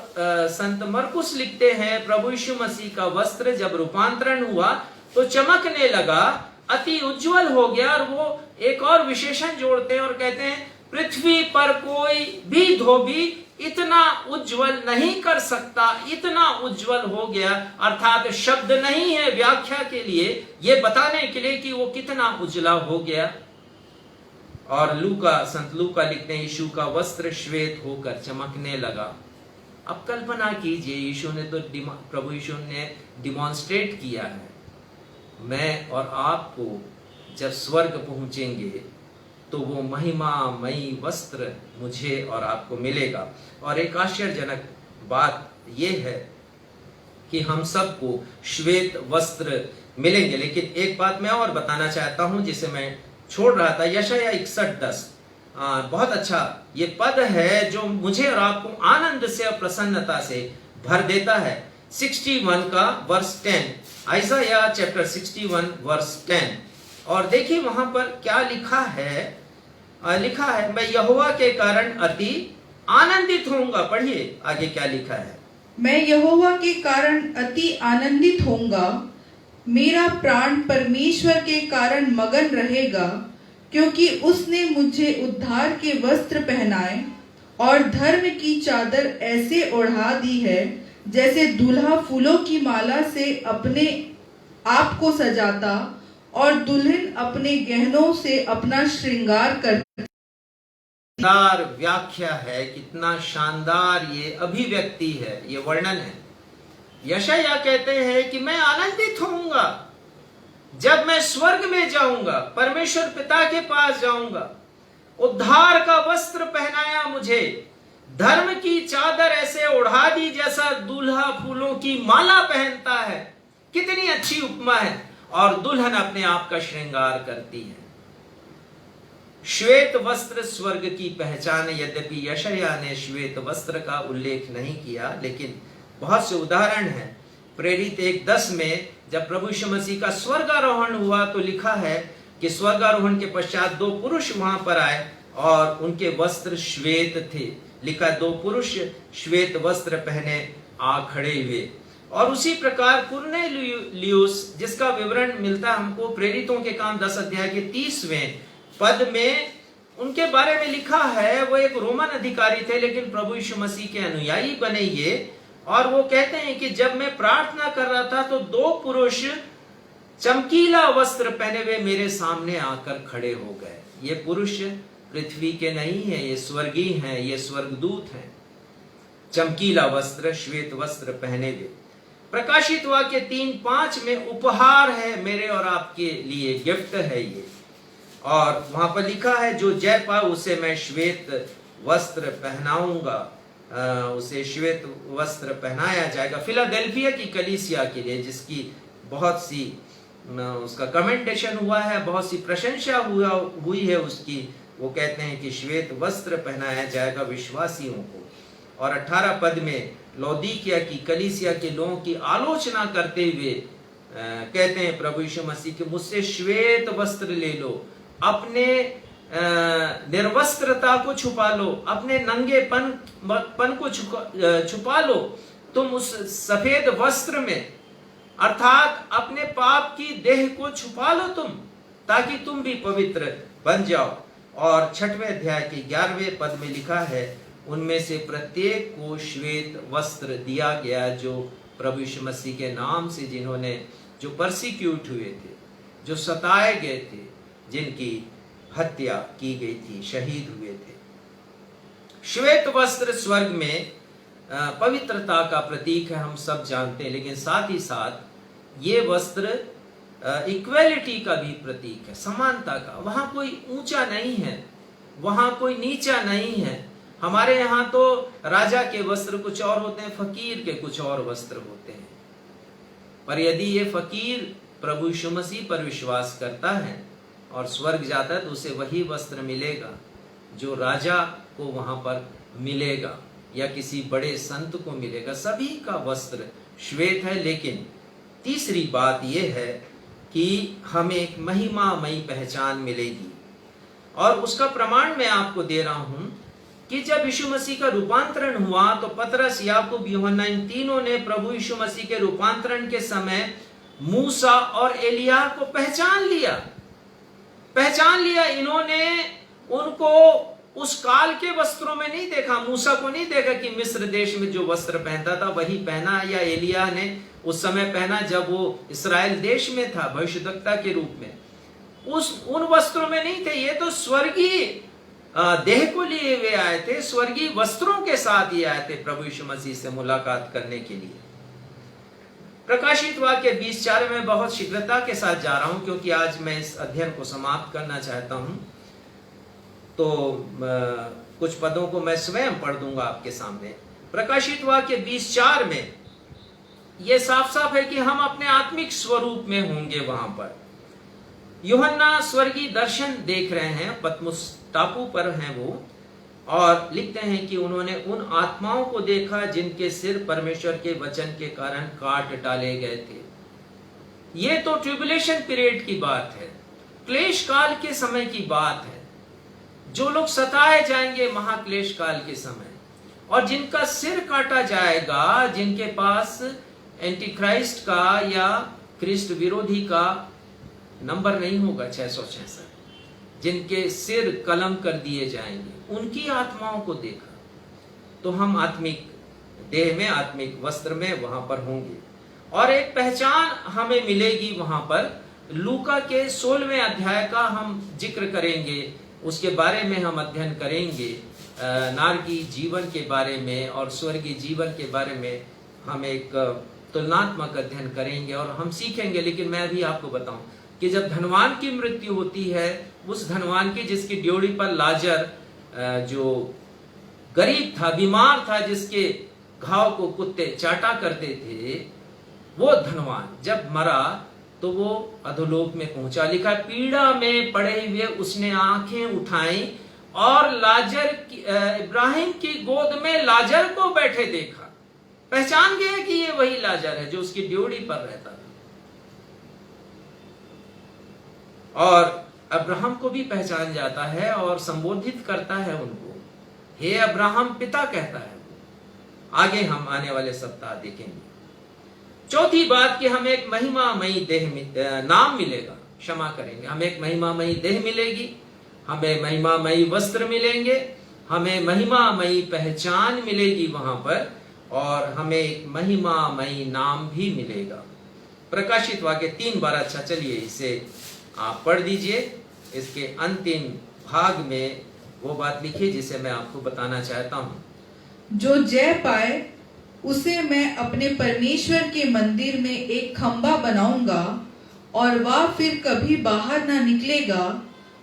संत मरकुस लिखते हैं प्रभु यीशु मसीह का वस्त्र जब रूपांतरण हुआ तो चमकने लगा, अति उज्जवल हो गया। और वो एक और विशेषण जोड़ते हैं और कहते हैं पृथ्वी पर कोई भी धोबी इतना उज्जवल नहीं कर सकता, इतना उज्जवल हो गया। अर्थात शब्द नहीं है व्याख्या के लिए, ये बताने के लिए कि वो कितना उजला हो गया। और संत लूका लिखते हैं यीशु का वस्त्र श्वेत होकर चमकने लगा। अब कल्पना कीजिए, यीशु ने तो प्रभु यीशु ने डिमॉन्स्ट्रेट किया है। मैं और आपको जब स्वर्ग पहुंचेंगे तो वो महिमामयी वस्त्र मुझे और आपको मिलेगा। और एक आश्चर्यजनक बात यह है कि हम सबको श्वेत वस्त्र मिलेंगे। लेकिन एक बात मैं और बताना चाहता हूं जिसे मैं छोड़ रहा था, यशायाह 61:10 बहुत अच्छा ये पद है जो मुझे और आपको आनंद से और प्रसन्नता से भर देता है। 61 का वर्स 10, आइज़ाया चैप्टर 61 वर्स 10। और देखिए वहां पर क्या लिखा है, मैं यहोवा के कारण अति आनंदित होऊंगा। पढ़िए आगे क्या लिखा है। मैं यहोवा के कारण अति आनंदित होऊंगा, मेरा प्राण परमेश्वर के कारण मगन रहेगा, क्योंकि उसने मुझे उद्धार के वस्त्र पहनाए और धर्म की चादर ऐसे ओढ़ा दी है जैसे दूल्हा फूलों की माला से अपने आप को सजाता और दुल्हन अपने गहनों से अपना श्रृंगार करती। शानदार व्याख्या है, कितना शानदार ये अभिव्यक्ति है, ये वर्णन है। यशायाह कहते हैं कि मैं आनंदित होऊंगा जब मैं स्वर्ग में जाऊंगा, परमेश्वर पिता के पास जाऊंगा। उद्धार का वस्त्र पहनाया मुझे, धर्म की चादर ऐसे ओढ़ा दी जैसा दूल्हा फूलों की माला पहनता है। कितनी अच्छी उपमा है। और दुल्हन अपने आप का श्रृंगार करती है। श्वेत वस्त्र स्वर्ग की पहचान। यद्यपि यशायाह ने श्वेत वस्त्र का उल्लेख नहीं किया, लेकिन बहुत से उदाहरण हैं। प्रेरित 1:10 में जब प्रभु यीशु मसीह का स्वर्गारोहण हुआ तो लिखा है कि स्वर्गारोहण के पश्चात 2 पुरुष वहां पर आए और उनके वस्त्र श्वेत थे। लिखा 2 पुरुष श्वेत वस्त्र पहने आ खड़े हुए। और उसी प्रकार कुरनेलियुस, जिसका विवरण मिलता हमको प्रेरितों के काम 10 अध्याय के 30वें पद में, उनके बारे में लिखा है वो एक रोमन अधिकारी थे लेकिन प्रभु यीशु मसीह के अनुयायी बने ये। और वो कहते हैं कि जब मैं प्रार्थना कर रहा था तो 2 पुरुष चमकीला वस्त्र पहने हुए मेरे सामने आकर खड़े हो गए। ये पुरुष पृथ्वी के नहीं है, ये स्वर्गीय हैं, ये स्वर्गदूत हैं। चमकीला वस्त्र, श्वेत वस्त्र पहने हुए। प्रकाशित वाक्य 3:5 में उपहार है मेरे और आपके लिए, गिफ्ट है ये। और वहां पर लिखा है जो जय पाए उसे मैं श्वेत वस्त्र पहनाऊंगा, उसे श्वेत वस्त्र पहनाया जाएगा। फिलाडेल्फिया की कलीसिया के लिए, जिसकी बहुत सी उसका कमेंटेशन हुआ है, बहुत सी प्रशंसा हुई है उसकी। वो कहते हैं कि श्वेत वस्त्र पहनाया जाएगा विश्वासियों को। और 18 पद में लौदीकिया की कलीसिया के लोगों की आलोचना करते हुए कहते हैं प्रभु यीशु मसीह के मुझसे श्वेत वस्त्र ले लो, अपने निर्वस्त्रता को छुपा लो, अपने नंगेपन को छुपा लो तुम उस सफेद वस्त्र में, अर्थात अपने पाप की देह को छुपा लो तुम, ताकि तुम भी पवित्र बन जाओ। और 6वें अध्याय के 11वें पद में लिखा है उनमें से प्रत्येक को श्वेत वस्त्र दिया गया जो प्रभु यीशु मसीह के नाम से जो परसिक्यूट हुए थे, जो सताए गए थे, जिनकी हत्या की गई थी, शहीद हुए थे। श्वेत वस्त्र स्वर्ग में पवित्रता का प्रतीक है, हम सब जानते हैं। लेकिन साथ ही साथ ये वस्त्र इक्वेलिटी का भी प्रतीक है, समानता का। वहां कोई ऊंचा नहीं है, वहां कोई नीचा नहीं है। हमारे यहाँ तो राजा के वस्त्र कुछ और होते हैं, फकीर के कुछ और वस्त्र होते हैं। पर यदि ये फकीर प्रभु यीशु मसीह पर विश्वास करता है और स्वर्ग जाता है तो उसे वही वस्त्र मिलेगा जो राजा को वहां पर मिलेगा। या किसी बड़े संत को मिलेगा। सभी का वस्त्र श्वेत है, लेकिन तीसरी बात यह है कि हमें एक महिमामयी पहचान मिलेगी। और उसका प्रमाण मैं आपको दे रहा हूं कि जब यीशु मसीह का रूपांतरण हुआ तो पतरस, याकूब, यूहन्ना, इन तीनों ने प्रभु यीशु मसीह के रूपांतरण के समय मूसा और एलिया को पहचान लिया। इन्होंने उनको उस काल के वस्त्रों में नहीं देखा। मूसा को नहीं देखा कि मिस्र देश में जो वस्त्र पहनता था वही पहना, या एलिया ने उस समय पहना जब वो इस्राएल देश में था भविष्यद्वक्ता के रूप में। उन वस्त्रों में नहीं थे। ये तो स्वर्गीय देह को लिए वे आए थे, स्वर्गीय वस्त्रों के साथ ये आए थे प्रभु यीशु मसीह से मुलाकात करने के लिए। प्रकाशित वाक्य 20:4 में बहुत शीघ्रता के साथ जा रहा हूं क्योंकि आज मैं इस अध्ययन को समाप्त करना चाहता हूं। तो कुछ पदों को मैं स्वयं पढ़ दूंगा आपके सामने। प्रकाशित वाक्य 20:4 में यह साफ साफ है कि हम अपने आत्मिक स्वरूप में होंगे वहां पर। यूहन्ना स्वर्गीय दर्शन देख रहे हैं, पतमुस टापू पर हैं वो, और लिखते हैं कि उन्होंने उन आत्माओं को देखा जिनके सिर परमेश्वर के वचन के कारण काट डाले गए थे। ये तो ट्रिब्युलेशन पीरियड की बात है, क्लेश काल के समय की बात है। जो लोग सताए जाएंगे महाक्लेश काल के समय, और जिनका सिर काटा जाएगा, जिनके पास एंटी क्राइस्ट का या क्रिस्ट विरोधी का नंबर नहीं होगा 666, जिनके सिर कलम कर दिए जाएंगे, उनकी आत्माओं को देखा। तो हम आत्मिक देह में, आत्मिक वस्त्र में वहां पर होंगे, और एक पहचान हमें मिलेगी वहां पर। लूका के 16वें अध्याय का हम जिक्र करेंगे, उसके बारे में हम अध्ययन करेंगे। नारकी जीवन के बारे में और स्वर्गीय जीवन के बारे में हम एक तुलनात्मक अध्ययन करेंगे और हम सीखेंगे। लेकिन मैं भी आपको बताऊं कि जब धनवान की मृत्यु होती है, उस धनवान की जिसकी ड्योढ़ी पर लाजर, जो गरीब था, बीमार था, जिसके घाव को कुत्ते चाटा करते थे, वो धनवान जब मरा तो वो अधोलोक में पहुंचा। लिखा पीड़ा में पड़े हुए उसने आंखें उठाई और लाजर इब्राहिम की गोद में लाजर को बैठे देखा। पहचान गए कि ये वही लाजर है जो उसकी ड्योढ़ी पर रहता था। और अब्राहम को भी पहचान जाता है और संबोधित करता है उनको, हे अब्राहम पिता कहता है। आगे हम आने वाले सप्ताह देखेंगे। चौथी बात कि हमें एक महिमामयी देह नाम मिलेगा, क्षमा करेंगे, हमें एक महिमामयी देह मिलेगी, हमें महिमामयी वस्त्र मिलेंगे, हमें महिमामयी पहचान मिलेगी वहां पर, और हमें एक महिमामयी नाम भी मिलेगा। प्रकाशित वाक्य 3:12। अच्छा, चलिए इसे आप पढ़ दीजिए। इसके अंतिम भाग में वो बात लिखी जिसे मैं आपको बताना चाहता हूं। जो जय पाए उसे मैं अपने परमेश्वर के मंदिर में एक खंबा बनाऊंगा, और वह फिर कभी बाहर ना निकलेगा,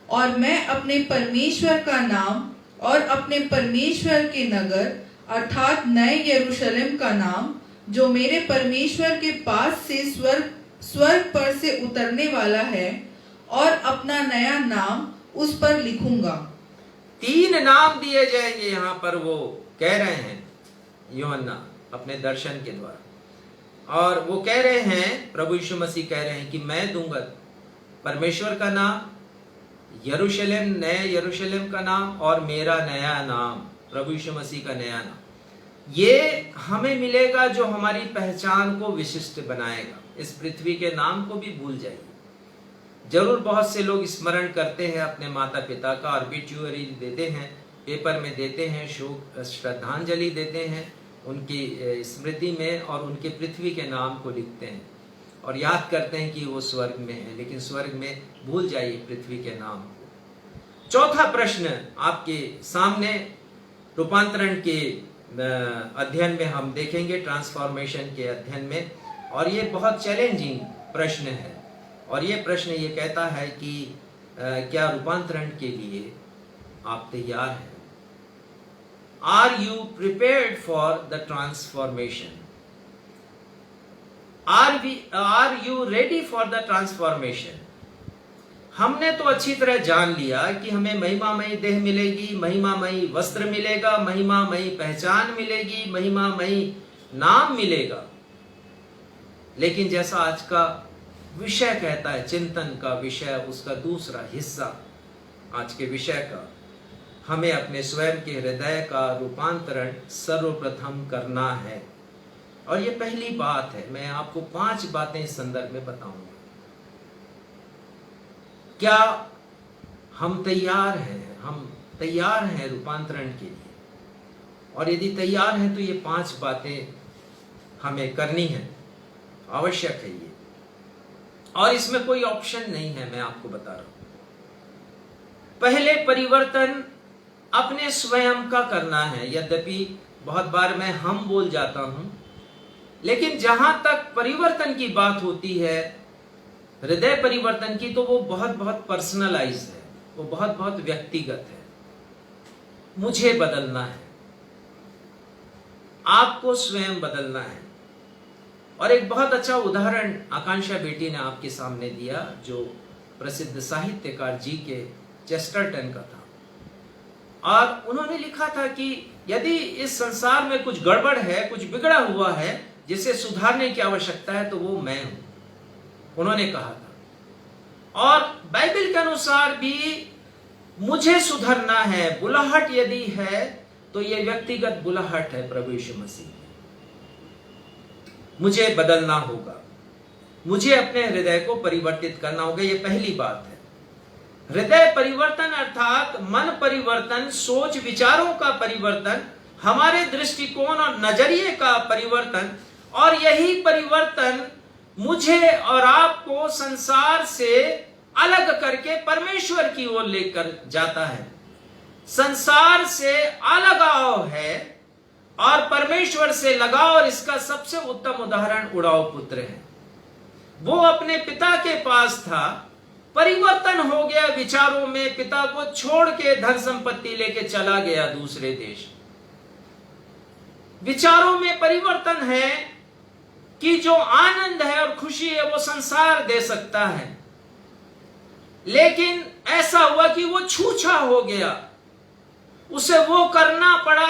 और मैं अपने परमेश्वर का नाम और अपने परमेश्वर के नगर अर्थात नए यरूशलेम का नाम, जो मेरे परमेश्वर के पास से स्वर्ग पर से उतरने वाला है, और अपना नया नाम उस पर लिखूंगा। 3 नाम दिए जाएंगे यहाँ पर, वो कह रहे हैं यूहन्ना अपने दर्शन के द्वारा, और वो कह रहे हैं, प्रभु यीशु मसीह कह रहे हैं कि मैं दूंगा परमेश्वर का नाम, यरूशलेम, नए यरूशलेम का नाम, और मेरा नया नाम, प्रभु यीशु मसीह का नया नाम। ये हमें मिलेगा जो हमारी पहचान को विशिष्ट बनाएगा। इस पृथ्वी के नाम को भी भूल जाइए। जरूर बहुत से लोग स्मरण करते हैं अपने माता पिता का, और ऑबिट्यूअरी देते हैं, पेपर में देते हैं, शोक श्रद्धांजलि देते हैं उनकी स्मृति में, और उनके पृथ्वी के नाम को लिखते हैं और याद करते हैं कि वो स्वर्ग में है। लेकिन स्वर्ग में भूल जाइए पृथ्वी के नाम को। चौथा प्रश्न आपके सामने रूपांतरण के अध्ययन में हम देखेंगे, ट्रांसफॉर्मेशन के अध्ययन में, और ये बहुत चैलेंजिंग प्रश्न है। और ये प्रश्न ये कहता है कि क्या रूपांतरण के लिए आप तैयार हैं? Are you prepared for the transformation? Are you ready for the transformation? हमने तो अच्छी तरह जान लिया कि हमें महिमामयी देह मिलेगी, महिमामयी वस्त्र मिलेगा, महिमामयी पहचान मिलेगी, महिमामयी नाम मिलेगा। लेकिन जैसा आज का विषय कहता है, चिंतन का विषय, उसका दूसरा हिस्सा आज के विषय का, हमें अपने स्वयं के हृदय का रूपांतरण सर्वप्रथम करना है। और ये पहली बात है। मैं आपको 5 बातें इस संदर्भ में बताऊंगा। क्या हम तैयार हैं? हम तैयार हैं रूपांतरण के लिए? और यदि तैयार हैं तो ये 5 बातें हमें करनी है, आवश्यक है ये। और इसमें कोई ऑप्शन नहीं है, मैं आपको बता रहा हूं। पहले परिवर्तन अपने स्वयं का करना है। यद्यपि बहुत बार मैं हम बोल जाता हूं, लेकिन जहां तक परिवर्तन की बात होती है, हृदय परिवर्तन की, तो वो बहुत बहुत पर्सनलाइज है, वो बहुत बहुत व्यक्तिगत है। मुझे बदलना है, आपको स्वयं बदलना है। और एक बहुत अच्छा उदाहरण आकांक्षा बेटी ने आपके सामने दिया, जो प्रसिद्ध साहित्यकार जी के चेस्टरटन का था। और उन्होंने लिखा था कि यदि इस संसार में कुछ गड़बड़ है, कुछ बिगड़ा हुआ है जिसे सुधारने की आवश्यकता है, तो वो मैं हूं, उन्होंने कहा था। और बाइबल के अनुसार भी मुझे सुधरना है। बुलाहट यदि है तो ये व्यक्तिगत बुलाहट है प्रभु यीशु मसीह। मुझे बदलना होगा, मुझे अपने हृदय को परिवर्तित करना होगा। ये पहली बात है। हृदय परिवर्तन अर्थात मन परिवर्तन, सोच विचारों का परिवर्तन, हमारे दृष्टिकोण और नजरिए का परिवर्तन। और यही परिवर्तन मुझे और आपको संसार से अलग करके परमेश्वर की ओर लेकर जाता है। संसार से अलगाव है और परमेश्वर से लगाव, और इसका सबसे उत्तम उदाहरण उड़ाव पुत्र है। वो अपने पिता के पास था, परिवर्तन हो गया विचारों में, पिता को छोड़ के धन संपत्ति लेके चला गया दूसरे देश। विचारों में परिवर्तन है कि जो आनंद है और खुशी है वो संसार दे सकता है, लेकिन ऐसा हुआ कि वो छूछा हो गया। उसे वो करना पड़ा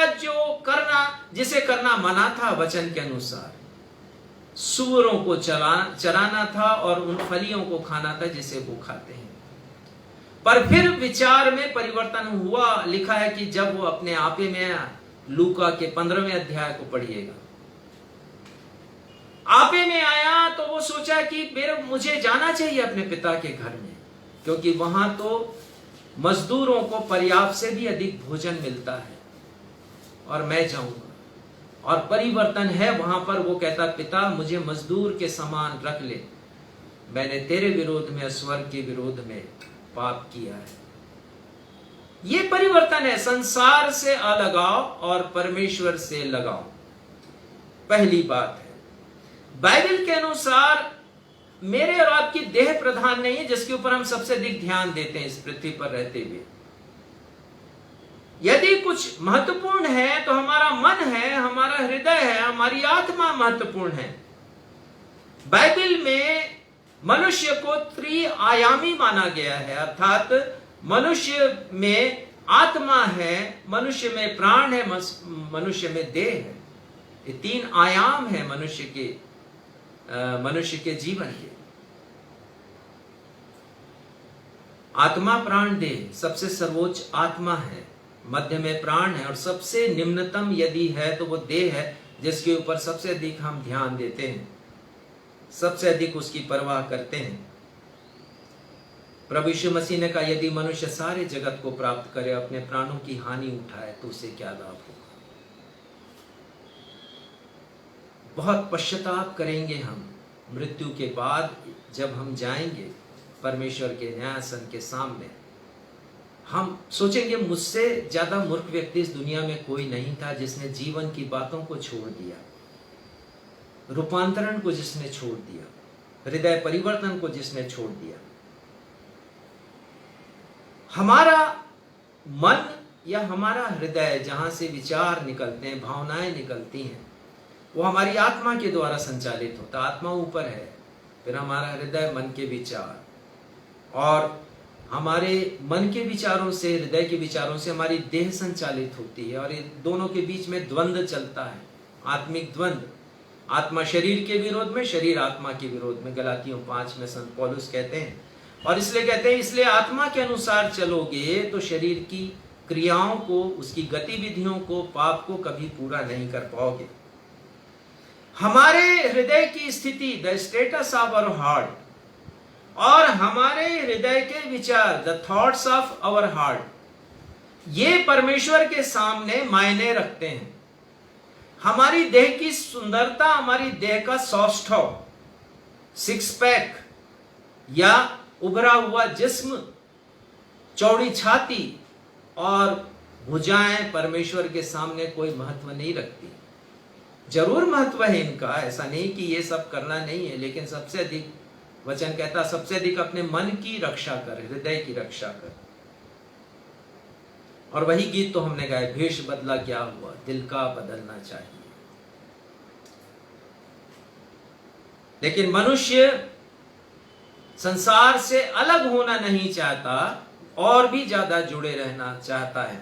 जिसे करना मना था वचन के अनुसार। सूअरों को चराना था और उन फलियों को खाना था जिसे वो खाते हैं। पर फिर विचार में परिवर्तन हुआ। लिखा है कि जब वो अपने आपे में आया, लूका के 15वें अध्याय को पढ़िएगा, आपे में आया तो वो सोचा कि मुझे जाना चाहिए अपने पिता के घर में, क्योंकि वहां तो मजदूरों को पर्याप्त से भी अधिक भोजन मिलता है, और मैं जाऊंगा। और परिवर्तन है वहां पर। वो कहता, पिता मुझे मजदूर के समान रख ले, मैंने तेरे विरोध में, स्वर्ग के विरोध में पाप किया है। ये परिवर्तन है, संसार से अलगाव और परमेश्वर से लगाव। पहली बात है। बाइबल के अनुसार मेरे और आपकी देह प्रधान नहीं है, जिसके ऊपर हम सबसे अधिक ध्यान देते हैं इस पृथ्वी पर रहते हुए। यदि कुछ महत्वपूर्ण है तो हमारा मन है, हमारा हृदय है, हमारी आत्मा महत्वपूर्ण है। बाइबल में मनुष्य को त्रिआयामी माना गया है, अर्थात मनुष्य में आत्मा है, मनुष्य में प्राण है, मनुष्य में देह है। ये 3 आयाम है मनुष्य के जीवन के। आत्मा, प्राण, देह। सबसे सर्वोच्च आत्मा है, मध्य में प्राण है, और सबसे निम्नतम यदि है तो वो देह है, जिसके ऊपर सबसे अधिक हम ध्यान देते हैं, सबसे अधिक उसकी परवाह करते हैं। प्रभु यीशु मसीह ने कहा, यदि मनुष्य सारे जगत को प्राप्त करे, अपने प्राणों की हानि उठाए, तो उसे क्या लाभ होगा? बहुत पश्चाताप करेंगे हम मृत्यु के बाद, जब हम जाएंगे परमेश्वर के न्यायासन के सामने। हम सोचेंगे, मुझसे ज्यादा मूर्ख व्यक्ति इस दुनिया में कोई नहीं था, जिसने जीवन की बातों को छोड़ दिया, रूपांतरण को जिसने छोड़ दिया, हृदय परिवर्तन को जिसने छोड़ दिया। हमारा मन या हमारा हृदय, जहां से विचार निकलते हैं, भावनाएं निकलती हैं, वो हमारी आत्मा के द्वारा संचालित होता। आत्मा ऊपर है, फिर हमारा हृदय, मन के विचार, और हमारे मन के विचारों से, हृदय के विचारों से हमारी देह संचालित होती है और इन दोनों के बीच में द्वंद्व चलता है, आत्मिक द्वंद्व। आत्मा शरीर के विरोध में, शरीर आत्मा के विरोध में, गलातियों 5 में संत पौलुस कहते हैं। और इसलिए कहते हैं, इसलिए आत्मा के अनुसार चलोगे तो शरीर की क्रियाओं को, उसकी गतिविधियों को, पाप को कभी पूरा नहीं कर पाओगे। हमारे हृदय की स्थिति, the status of our heart, और हमारे हृदय के विचार, the thoughts of our heart, ये परमेश्वर के सामने मायने रखते हैं। हमारी देह की सुंदरता, हमारी देह का सौष्ठव, सिक्स पैक या उभरा हुआ जिस्म, चौड़ी छाती और भुजाएं परमेश्वर के सामने कोई महत्व नहीं रखती। जरूर महत्व है इनका, ऐसा नहीं कि ये सब करना नहीं है, लेकिन सबसे अधिक वचन कहता, सबसे अधिक अपने मन की रक्षा कर, हृदय की रक्षा कर। और वही गीत तो हमने गाया, भेष बदला क्या हुआ, दिल का बदलना चाहिए। लेकिन मनुष्य संसार से अलग होना नहीं चाहता और भी ज्यादा जुड़े रहना चाहता है।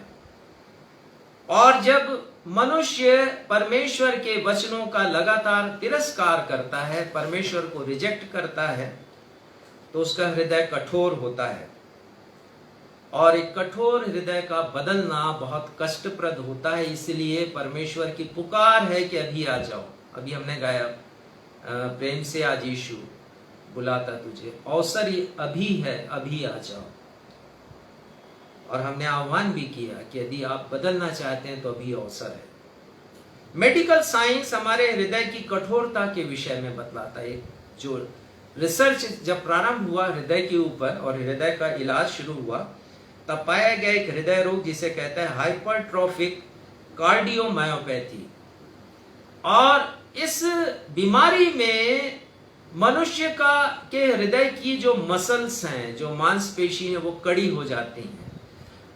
और जब मनुष्य परमेश्वर के वचनों का लगातार तिरस्कार करता है, परमेश्वर को रिजेक्ट करता है, तो उसका हृदय कठोर होता है। और एक कठोर हृदय का बदलना बहुत कष्टप्रद होता है। इसलिए परमेश्वर की पुकार है कि अभी आ जाओ। अभी हमने गाया, प्रेम से आज यीशु बुलाता तुझे, अवसर अभी है, अभी आ जाओ। और हमने आह्वान भी किया कि यदि आप बदलना चाहते हैं तो अभी अवसर है। मेडिकल साइंस हमारे हृदय की कठोरता के विषय में बतलाता है। जो रिसर्च जब प्रारंभ हुआ हृदय के ऊपर और हृदय का इलाज शुरू हुआ, तब पाया गया एक हृदय रोग जिसे कहते हैं हाइपरट्रोफिक कार्डियोमायोपैथी। और इस बीमारी में मनुष्य के हृदय की जो मसल्स हैं, जो मांसपेशी है, वो कड़ी हो जाती हैं।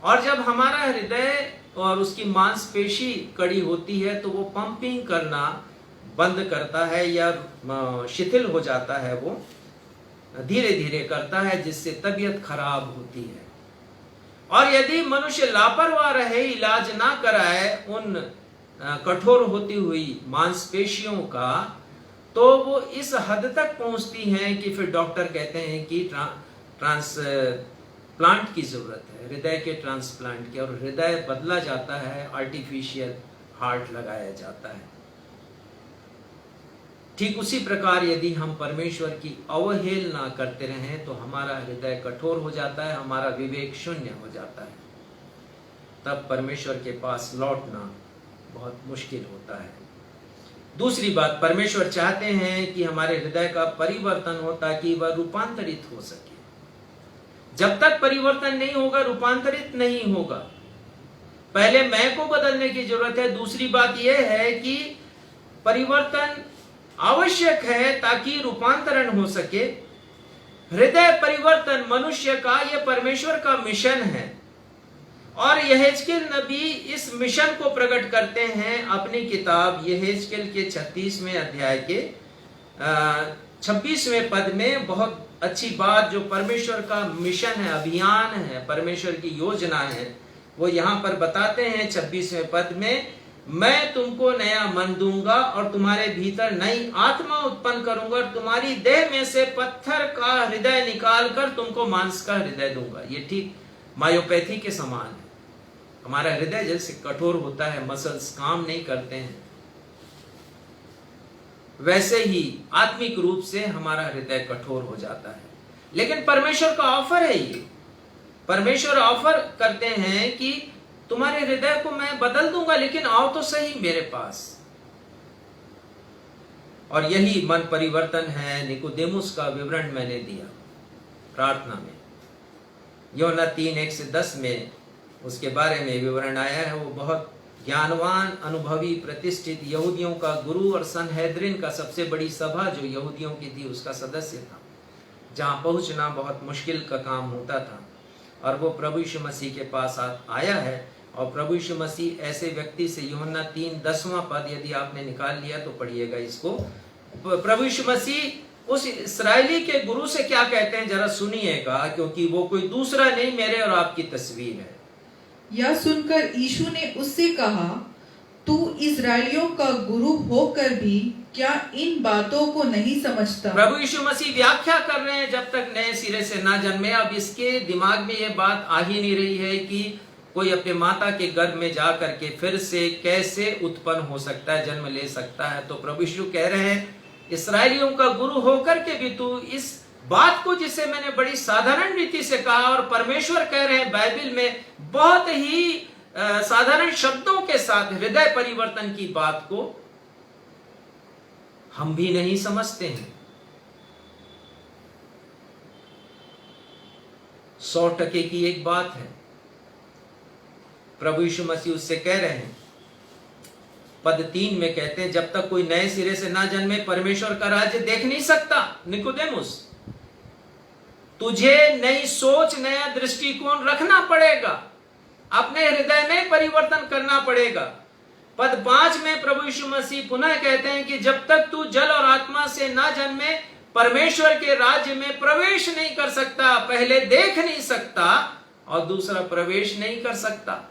और जब हमारा हृदय और उसकी मांसपेशी कड़ी होती है तो वो पंपिंग करना बंद करता है या शिथिल हो जाता है, वो धीरे धीरे करता है, जिससे तबीयत खराब होती है। और यदि मनुष्य लापरवाह रहे, इलाज ना कराए उन कठोर होती हुई मांसपेशियों का, तो वो इस हद तक पहुंचती हैं कि फिर डॉक्टर कहते हैं कि ट्रांसप्लांट की जरूरत है, हृदय के ट्रांसप्लांट की, और हृदय बदला जाता है, आर्टिफिशियल हार्ट लगाया जाता है। ठीक उसी प्रकार यदि हम परमेश्वर की अवहेलना करते रहें तो हमारा हृदय कठोर हो जाता है, हमारा विवेक शून्य हो जाता है। तब परमेश्वर के पास लौटना बहुत मुश्किल होता है। दूसरी बात, परमेश्वर चाहते हैं कि हमारे हृदय का परिवर्तन हो ताकि वह रूपांतरित हो सके। जब तक परिवर्तन नहीं होगा, रूपांतरित नहीं होगा। पहले मैं को बदलने की जरूरत है। दूसरी बात यह है कि परिवर्तन आवश्यक है ताकि रूपांतरण हो सके। हृदय परिवर्तन मनुष्य का, यह परमेश्वर का मिशन है। और यहेजकेल नबी इस मिशन को प्रकट करते हैं अपनी किताब यहेजकेल के 36वें अध्याय के 26वें पद में। बहुत अच्छी बात, जो परमेश्वर का मिशन है, अभियान है, परमेश्वर की योजना है, वो यहाँ पर बताते हैं 26वें पद में, मैं तुमको नया मन दूंगा और तुम्हारे भीतर नई आत्मा उत्पन्न करूंगा और तुम्हारी देह में से पत्थर का हृदय निकाल कर तुमको मांस का हृदय दूंगा। ये ठीक मायोपैथी के समान है। हमारा हृदय जैसे कठोर होता है, मसल्स काम नहीं करते हैं, वैसे ही आत्मिक रूप से हमारा हृदय कठोर हो जाता है। लेकिन परमेश्वर का ऑफर है ये। परमेश्वर ऑफर करते हैं कि तुम्हारे हृदय को मैं बदल दूंगा, लेकिन आओ तो सही मेरे पास। और यही मन परिवर्तन है। निकोदेमुस का विवरण मैंने दिया प्रार्थना में, यूहन्ना 3:1-10 में उसके बारे में विवरण आया है। वो बहुत ज्ञानवान, अनुभवी, प्रतिष्ठित यहूदियों का गुरु और सनहेद्रिन का सबसे बड़ी सभा जो यहूदियों की थी उसका सदस्य था, जहां पहुंचना बहुत मुश्किल का काम होता था। और वो प्रभु यीशु मसीह के पास आया है। और प्रभु यीशु मसीह ऐसे व्यक्ति से, यूहन्ना 3:10वां पद यदि आपने निकाल लिया तो पढ़िएगा इसको। प्रभु यीशु मसीह उस इस्राएली के गुरु से क्या कहते हैं जरा सुनिएगा, क्योंकि वो कोई दूसरा नहीं, मेरे और आपकी तस्वीर है। यह सुनकर यीशु ने उससे कहा, तू इस्राएलियों का गुरु होकर भी क्या इन बातों को नहीं समझता? प्रभु यीशु मसीह व्याख्या कर रहे हैं, जब तक नए सिरे से ना जन्मे। अब इसके दिमाग में यह बात आ ही नहीं रही है कि कोई अपने माता के गर्भ में जा करके फिर से कैसे उत्पन्न हो सकता है, जन्म ले सकता है। तो प्रभु यीशु कह रहे हैं, इस्राएलियों का गुरु होकर के भी तू इस बात को, जिसे मैंने बड़ी साधारण रीति से कहा, और परमेश्वर कह रहे हैं बाइबल में बहुत ही साधारण शब्दों के साथ हृदय परिवर्तन की बात को हम भी नहीं समझते हैं। 100% की एक बात है। प्रभु यीशु मसीह उससे कह रहे हैं, पद 3 में कहते हैं, जब तक कोई नए सिरे से ना जन्मे परमेश्वर का राज्य देख नहीं सकता। निकोदेमुस, तुझे नई सोच, नया दृष्टिकोण रखना पड़ेगा, अपने हृदय में परिवर्तन करना पड़ेगा। पद 5 में प्रभु यीशु मसीह पुनः कहते हैं कि जब तक तू जल और आत्मा से ना जन्मे परमेश्वर के राज्य में प्रवेश नहीं कर सकता। पहले देख नहीं सकता और दूसरा प्रवेश नहीं कर सकता।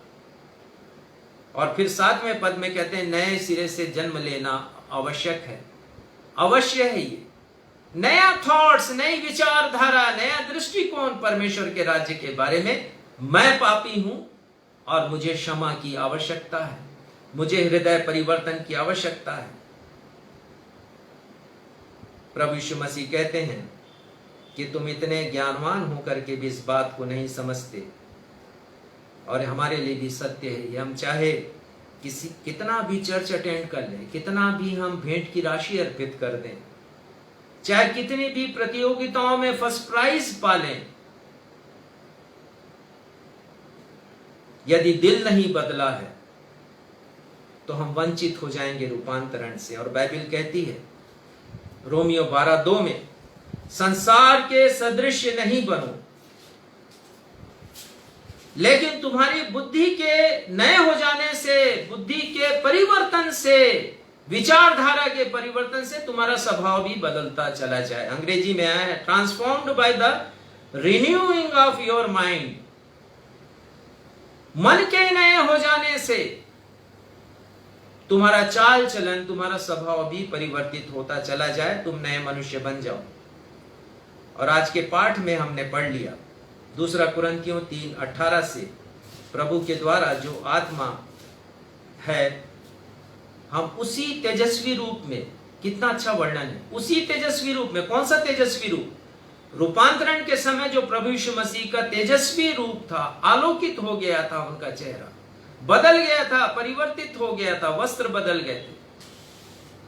और फिर 7वें पद में कहते हैं, नए सिरे से जन्म लेना आवश्यक है। अवश्य है ये नया थॉट्स, नई विचारधारा, नया दृष्टिकोण परमेश्वर के राज्य के बारे में। मैं पापी हूं और मुझे क्षमा की आवश्यकता है, मुझे हृदय परिवर्तन की आवश्यकता है। प्रभु यीशु मसीह कहते हैं कि तुम इतने ज्ञानवान होकर के भी इस बात को नहीं समझते। और हमारे लिए भी सत्य है ये, हम चाहे कितना भी चर्च अटेंड कर लें, कितना भी हम भेंट की राशि अर्पित कर दें, चाहे कितनी भी प्रतियोगिताओं में फर्स्ट प्राइज पालें, यदि दिल नहीं बदला है तो हम वंचित हो जाएंगे रूपांतरण से। और बाइबल कहती है रोमियो 12:2 में, संसार के सदृश नहीं बनो, लेकिन तुम्हारी बुद्धि के नए हो जाने से, बुद्धि के परिवर्तन से, विचारधारा के परिवर्तन से तुम्हारा स्वभाव भी बदलता चला जाए। अंग्रेजी में आया है, transformed by the renewing of your mind. मन के नए हो जाने से तुम्हारा चाल चलन, तुम्हारा स्वभाव भी परिवर्तित होता चला जाए, तुम नए मनुष्य बन जाओ। और आज के पाठ में हमने पढ़ लिया 2 कुरिन्थियों 3:18 से, प्रभु के द्वारा जो आत्मा है, हम उसी तेजस्वी रूप में, कितना अच्छा वर्णन है, उसी तेजस्वी रूप में। कौन सा तेजस्वी रूप? रूपांतरण के समय जो प्रभु यीशु मसीह का तेजस्वी रूप था, आलोकित हो गया था, उनका चेहरा बदल गया था, परिवर्तित हो गया था, वस्त्र बदल गए थे।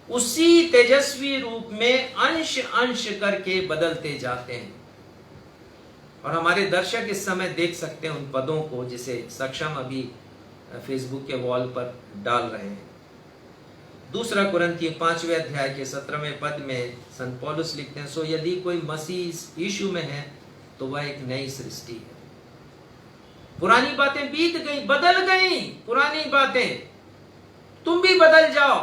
उसी तेजस्वी रूप में अंश अंश करके बदलते जाते हैं। और हमारे दर्शक इस समय देख सकते हैं उन पदों को जिसे सक्षम अभी फेसबुक के वॉल पर डाल रहे हैं। 2 कुरिन्थियों 5वें अध्याय के 17वें पद में संत पौलुस लिखते हैं, सो यदि कोई मसीह यीशु में है तो वह एक नई सृष्टि है। पुरानी बातें बीत गई, बदल गई पुरानी बातें, तुम भी बदल जाओ,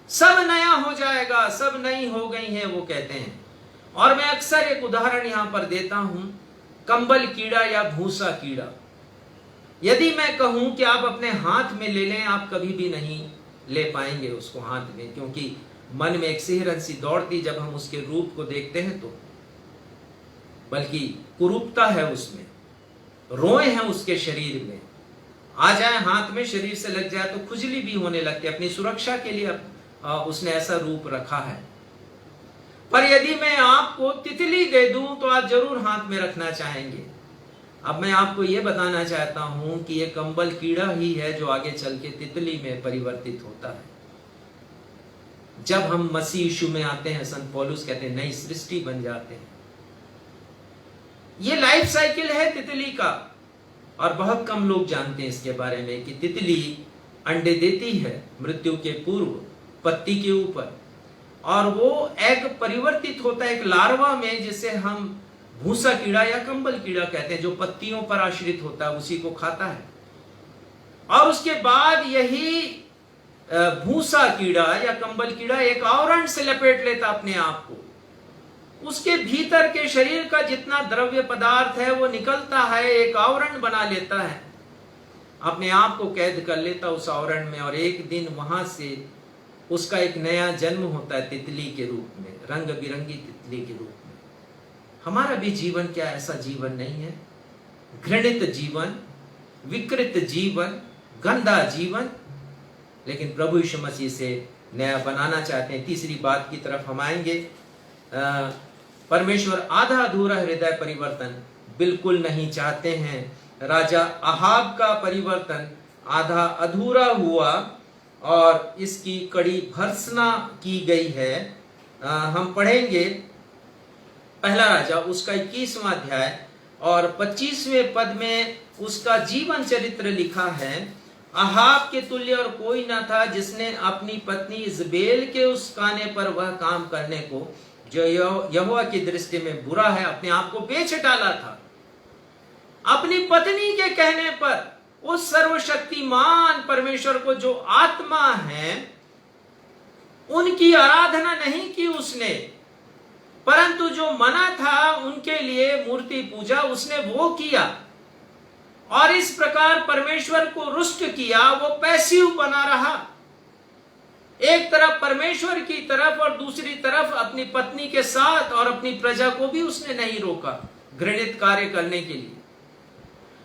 सब नया हो जाएगा, सब नई हो गई हैं, वो कहते हैं। और मैं अक्सर एक उदाहरण यहां पर देता हूं, कंबल कीड़ा या भूसा कीड़ा। यदि मैं कहूं कि आप अपने हाथ में ले लें, आप कभी भी नहीं ले पाएंगे उसको हाथ में, क्योंकि मन में एक सिहरन सी दौड़ती जब हम उसके रूप को देखते हैं तो, बल्कि कुरूपता है उसमें, रोए हैं उसके शरीर में, आ जाए हाथ में, शरीर से लग जाए तो खुजली भी होने लगती है। अपनी सुरक्षा के लिए उसने ऐसा रूप रखा है। पर यदि मैं आपको तितली दे दूं तो आप जरूर हाथ में रखना चाहेंगे। अब मैं आपको यह बताना चाहता हूं कि यह कंबल कीड़ा ही है जो आगे चल के तितली में परिवर्तित होता है। जब हम मसीह यीशु में आते हैं, संत पौलुस कहते हैं, नई सृष्टि बन जाते हैं। ये लाइफ साइकिल है तितली का, और बहुत कम लोग जानते हैं इसके बारे में कि तितली अंडे देती है मृत्यु के पूर्व पत्ती के ऊपर, और वो एग परिवर्तित होता है एक लार्वा में, जिसे हम भूसा कीड़ा या कंबल कीड़ा कहते हैं, जो पत्तियों पर आश्रित होता है, उसी को खाता है। और उसके बाद यही भूसा कीड़ा या कंबल कीड़ा एक आवरण से लपेट लेता अपने आप को, उसके भीतर के शरीर का जितना द्रव्य पदार्थ है वो निकलता है, एक आवरण बना लेता है, अपने आप को कैद कर लेता उस आवरण में, और एक दिन वहां से उसका एक नया जन्म होता है तितली के रूप में, रंग बिरंगी तितली के रूप में। हमारा भी जीवन क्या ऐसा जीवन नहीं है? घृणित जीवन, विकृत जीवन, गंदा जीवन, लेकिन प्रभु यीशु मसीह से नया बनाना चाहते हैं। तीसरी बात की तरफ हम आएंगे। परमेश्वर आधा अधूरा हृदय परिवर्तन बिल्कुल नहीं चाहते हैं। राजा अहाब का परिवर्तन आधा अधूरा हुआ और इसकी कड़ी भर्त्सना की गई है। हम पढ़ेंगे पहला राजा उसका 21वां अध्याय और 25वें पद में उसका जीवन चरित्र लिखा है। अहाब के तुल्य और कोई न था जिसने अपनी पत्नी इजबेल के उस कहने पर वह काम करने को जो यहोवा की दृष्टि में बुरा है अपने आप को बेच डाला था। अपनी पत्नी के कहने पर उस सर्वशक्तिमान परमेश्वर को जो आत्मा है उनकी आराधना नहीं की उसने, परंतु जो मना था उनके लिए मूर्ति पूजा उसने वो किया, और इस प्रकार परमेश्वर को रुष्ट किया। वो पैसिव बना रहा, एक तरफ परमेश्वर की तरफ और दूसरी तरफ अपनी पत्नी के साथ, और अपनी प्रजा को भी उसने नहीं रोका घृणित कार्य करने के लिए।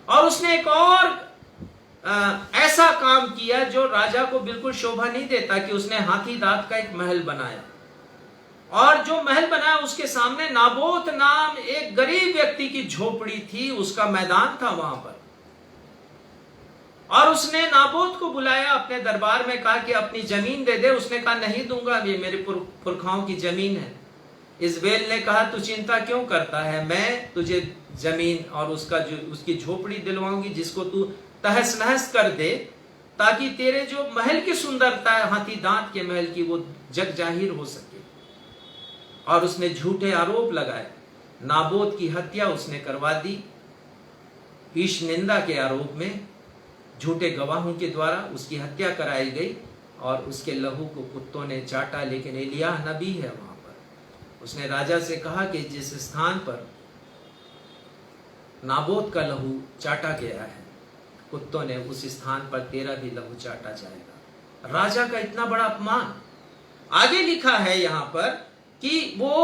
और उसने एक और ऐसा काम किया जो राजा को बिल्कुल शोभा नहीं देता कि उसने हाथी दांत का एक महल बनाया, और जो महल बनाया उसके सामने नाबोत नाम एक गरीब व्यक्ति की झोपड़ी थी, उसका मैदान था वहां पर, और उसने नाबोत को बुलाया अपने दरबार में, कहा कि अपनी जमीन दे दे। उसने कहा नहीं दूंगा, ये मेरे पुरखाओं की जमीन है। इजबेल ने कहा तू चिंता क्यों करता है, मैं तुझे जमीन और उसकी झोपड़ी दिलवाऊंगी जिसको तू तहस नहस कर दे, ताकि तेरे जो महल की सुंदरता है हाथी दांत के महल की वो जग जाहिर हो सके। और उसने झूठे आरोप लगाए, नाबोत की हत्या उसने करवा दी ईश निंदा के आरोप में, झूठे गवाहों के द्वारा उसकी हत्या कराई गई, और उसके लहू को कुत्तों ने चाटा। लेकिन एलियाह नबी है वहां पर, उसने राजा से कहा कि जिस स्थान पर नाबोत का लहू चाटा गया है कुत्तों ने, उस स्थान पर तेरा भी लहू चाटा जाएगा। राजा का इतना बड़ा अपमान। आगे लिखा है यहां पर कि वो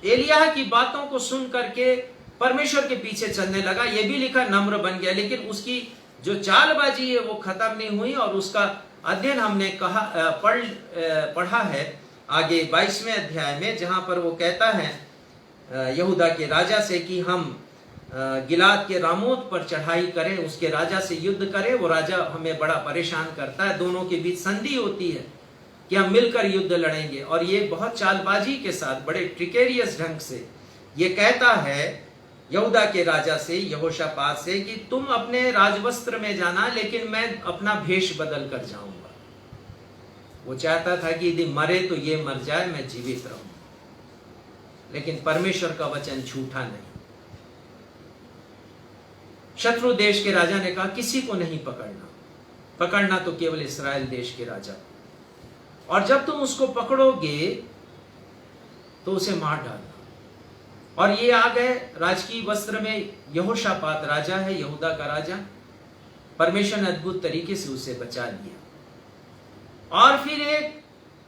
एलियाह की बातों को सुन करके परमेश्वर के पीछे चलने लगा। यह भी लिखा नम्र बन गया, लेकिन उसकी जो चालबाजी है वो खत्म नहीं हुई, और उसका अध्ययन हमने पढ़ा है आगे 22वें अध्याय में, जहां पर वो कहता है यहूदा के राजा से कि हम गिलाद के रामोत पर चढ़ाई करें, उसके राजा से युद्ध करें। वो राजा हमें बड़ा परेशान करता है, दोनों के बीच संधि होती है कि हम मिलकर युद्ध लड़ेंगे, और ये बहुत चालबाजी के साथ बड़े ट्रिकेरियस ढंग से ये कहता है यहूदा के राजा से, यहोशापात से, कि तुम अपने राजवस्त्र में जाना, लेकिन मैं अपना भेष बदल कर जाऊंगा। वो चाहता था कि यदि मरे तो ये मर जाए, मैं जीवित रहूं। लेकिन परमेश्वर का वचन झूठा नहीं। शत्रु देश के राजा ने कहा किसी को नहीं पकड़ना तो केवल इस्राएल देश के राजा, और जब तुम उसको पकड़ोगे तो उसे मार डालना। और ये आ गए राजकीय वस्त्र में, यहोशापात राजा है, यहूदा का राजा। परमेश्वर ने अद्भुत तरीके से उसे बचा लिया। और फिर एक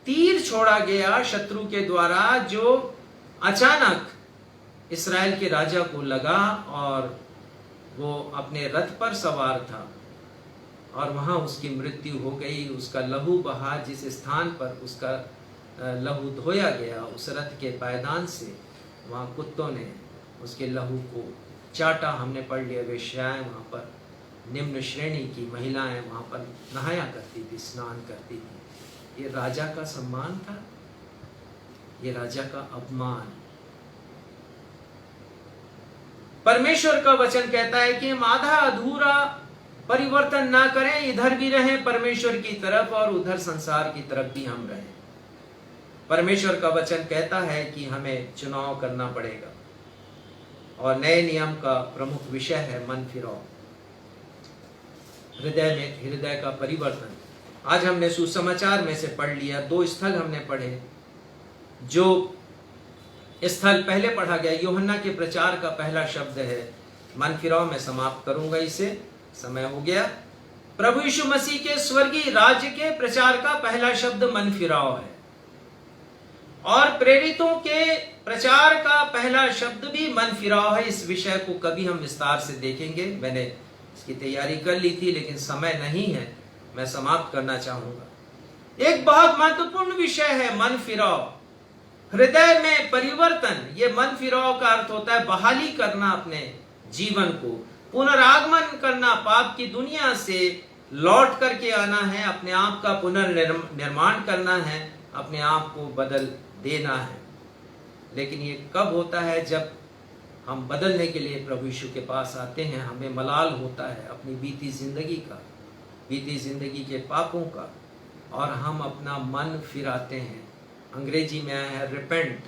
तीर छोड़ा गया शत्रु के द्वारा, जो अचानक इस्राएल के राजा को लगा, और वो अपने रथ पर सवार था, और वहां उसकी मृत्यु हो गई। उसका लहू बहा, जिस स्थान पर उसका लहू धोया गया उस रथ के पायदान से, वहां कुत्तों ने उसके लहू को चाटा। हमने पढ़ लिया वेश्याएं वहां पर, निम्न श्रेणी की महिलाएं वहां पर नहाया करती थी, स्नान करती थी। ये राजा का सम्मान था, ये राजा का अपमान। परमेश्वर का वचन कहता है कि हम आधा अधूरा परिवर्तन ना करें, इधर भी रहें परमेश्वर की तरफ और उधर संसार की तरफ भी हम रहें। परमेश्वर का वचन कहता है कि हमें चुनाव करना पड़ेगा, और नए नियम का प्रमुख विषय है मन फिराव, हृदय का परिवर्तन। आज हमने सुसमाचार में से पढ़ लिया, 2 स्थल हमने पढ़े। जो स्थल पहले पढ़ा गया यूहन्ना के प्रचार का पहला शब्द है मन फिराओ। मैं समाप्त करूंगा इसे, समय हो गया। प्रभु यीशु मसीह के स्वर्गीय राज्य के प्रचार का पहला शब्द मन फिराओ है, और प्रेरितों के प्रचार का पहला शब्द भी मन फिराओ है। इस विषय को कभी हम विस्तार से देखेंगे। मैंने इसकी तैयारी कर ली थी, लेकिन समय नहीं है, मैं समाप्त करना चाहूंगा। एक बहुत महत्वपूर्ण विषय है मन फिराओ, हृदय में परिवर्तन। ये मन फिराओ का अर्थ होता है बहाली करना अपने जीवन को, पुनरागमन करना, पाप की दुनिया से लौट करके आना है, अपने आप का पुनर्निर्माण करना है, अपने आप को बदल देना है। लेकिन ये कब होता है? जब हम बदलने के लिए प्रभु यीशु के पास आते हैं। हमें मलाल होता है अपनी बीती जिंदगी के पापों का, और हम अपना मन फिराते हैं। अंग्रेजी में आया है रिपेंट,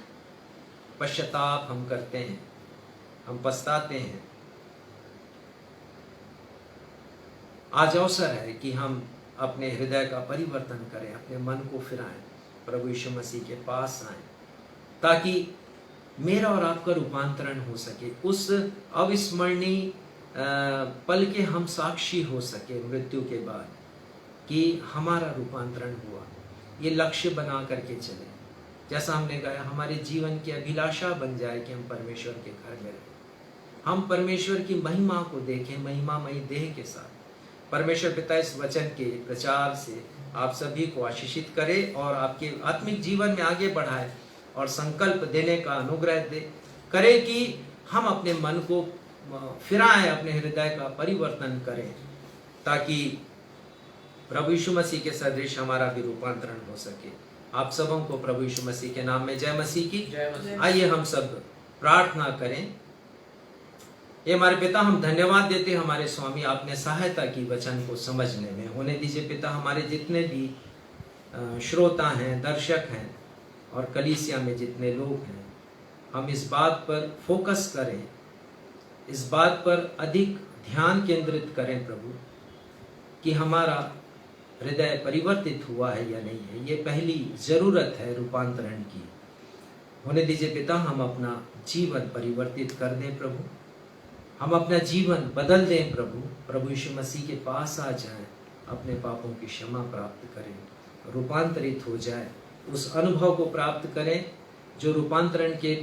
पश्चाताप हम करते हैं, हम पछताते हैं। आज अवसर है कि हम अपने हृदय का परिवर्तन करें, अपने मन को फिराएं, प्रभु यीशु मसीह के पास आएं, ताकि मेरा और आपका रूपांतरण हो सके। उस अविस्मरणीय पल के हम साक्षी हो सके मृत्यु के बाद कि हमारा रूपांतरण हुआ। ये लक्ष्य बना करके चले, जैसा हमने कहा, हमारे जीवन की अभिलाषा बन जाए कि हम परमेश्वर के घर में रहें, हम परमेश्वर की महिमा को देखें, महिमामयी देह के साथ। परमेश्वर पिता इस वचन के प्रचार से आप सभी को आशीषित करे और आपके आत्मिक जीवन में आगे बढ़ाए, और संकल्प देने का अनुग्रह दे करे कि हम अपने मन को फिराएं, अपने हृदय का परिवर्तन करें, ताकि प्रभु यीशु मसीह के सदृश हमारा भी रूपांतरण हो सके। आप सबों को प्रभु यीशु मसीह के नाम में जय मसीह की। आइए हम सब प्रार्थना करें। ये हमारे पिता, हम धन्यवाद देते हैं हमारे स्वामी, आपने सहायता की वचन को समझने में। होने दीजिए पिता, हमारे जितने भी श्रोता हैं, दर्शक हैं, और कलीसिया में जितने लोग हैं, हम इस बात पर फोकस करें, इस बात पर अधिक ध्यान केंद्रित करें प्रभु, कि हमारा हृदय परिवर्तित हुआ है या नहीं है। ये पहली जरूरत है रूपांतरण की। होने दीजिए पिता, हम अपना जीवन परिवर्तित कर दें प्रभु, हम अपना जीवन बदल दें प्रभु। प्रभु यीशु मसीह के पास आ जाएं, अपने पापों की क्षमा प्राप्त करें, रूपांतरित हो जाए, उस अनुभव को प्राप्त करें जो रूपांतरण के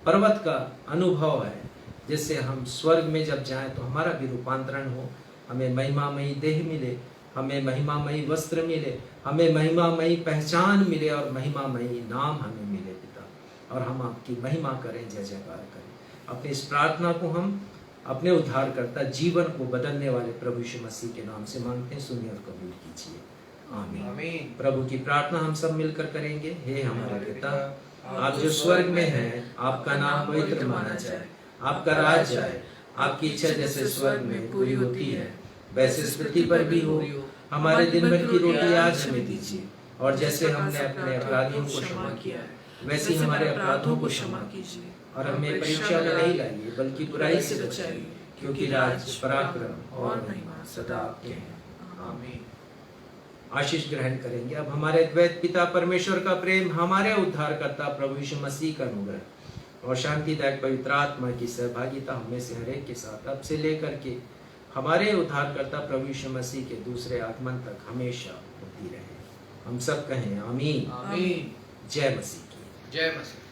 पर्वत का अनुभव है, जिससे हम स्वर्ग में जब जाएं तो हमारा भी रूपांतरण हो, हमें महिमामयी देह मिले, हमें महिमामयी वस्त्र मिले, हमें महिमामयी पहचान मिले, और महिमामयी नाम हमें मिले पिता, और हम आपकी महिमा करें, जय जयकार करें। अपनी इस प्रार्थना को हम अपने उद्धारकर्ता, जीवन को बदलने वाले प्रभु यीशु मसीह के नाम से मांगते हैं। सुनिए और कबूल कीजिए, आमीन। प्रभु की प्रार्थना हम सब मिलकर करेंगे। हे हमारे पिता, आप जो स्वर्ग में हैं, आपका नाम पवित्र माना जाए, आपका राज्य आए, आपकी इच्छा जैसे स्वर्ग में पूरी होती है वैसे इस पृथ्वी पर भी हो। हमारे दिन भर की रोटी आज हमें दीजिए, और जैसे हमने अपने अपराधियों को क्षमा किया वैसे ही हमारे अपराधों को क्षमा कीजिए, और हमें परीक्षा में नहीं लाइए बल्कि बुराई से बचाइए, क्योंकि राज्य, पराक्रम और महिमा सदा आपके हैं, आमीन। आशीष ग्रहण करेंगे। अब हमारे द्वैत पिता परमेश्वर का प्रेम, हमारे उद्धारकर्ता प्रभु यीशु मसीह का अनुग्रह और शांतिदायक पवित्र आत्मा की सहभागिता हमें से हर एक के साथ अब से लेकर के हमारे उद्धारकर्ता प्रभु यीशु मसीह के दूसरे आगमन तक हमेशा होती रहे। हम सब कहें आमीन, आमीन। जय मसीह की, जय मसीह।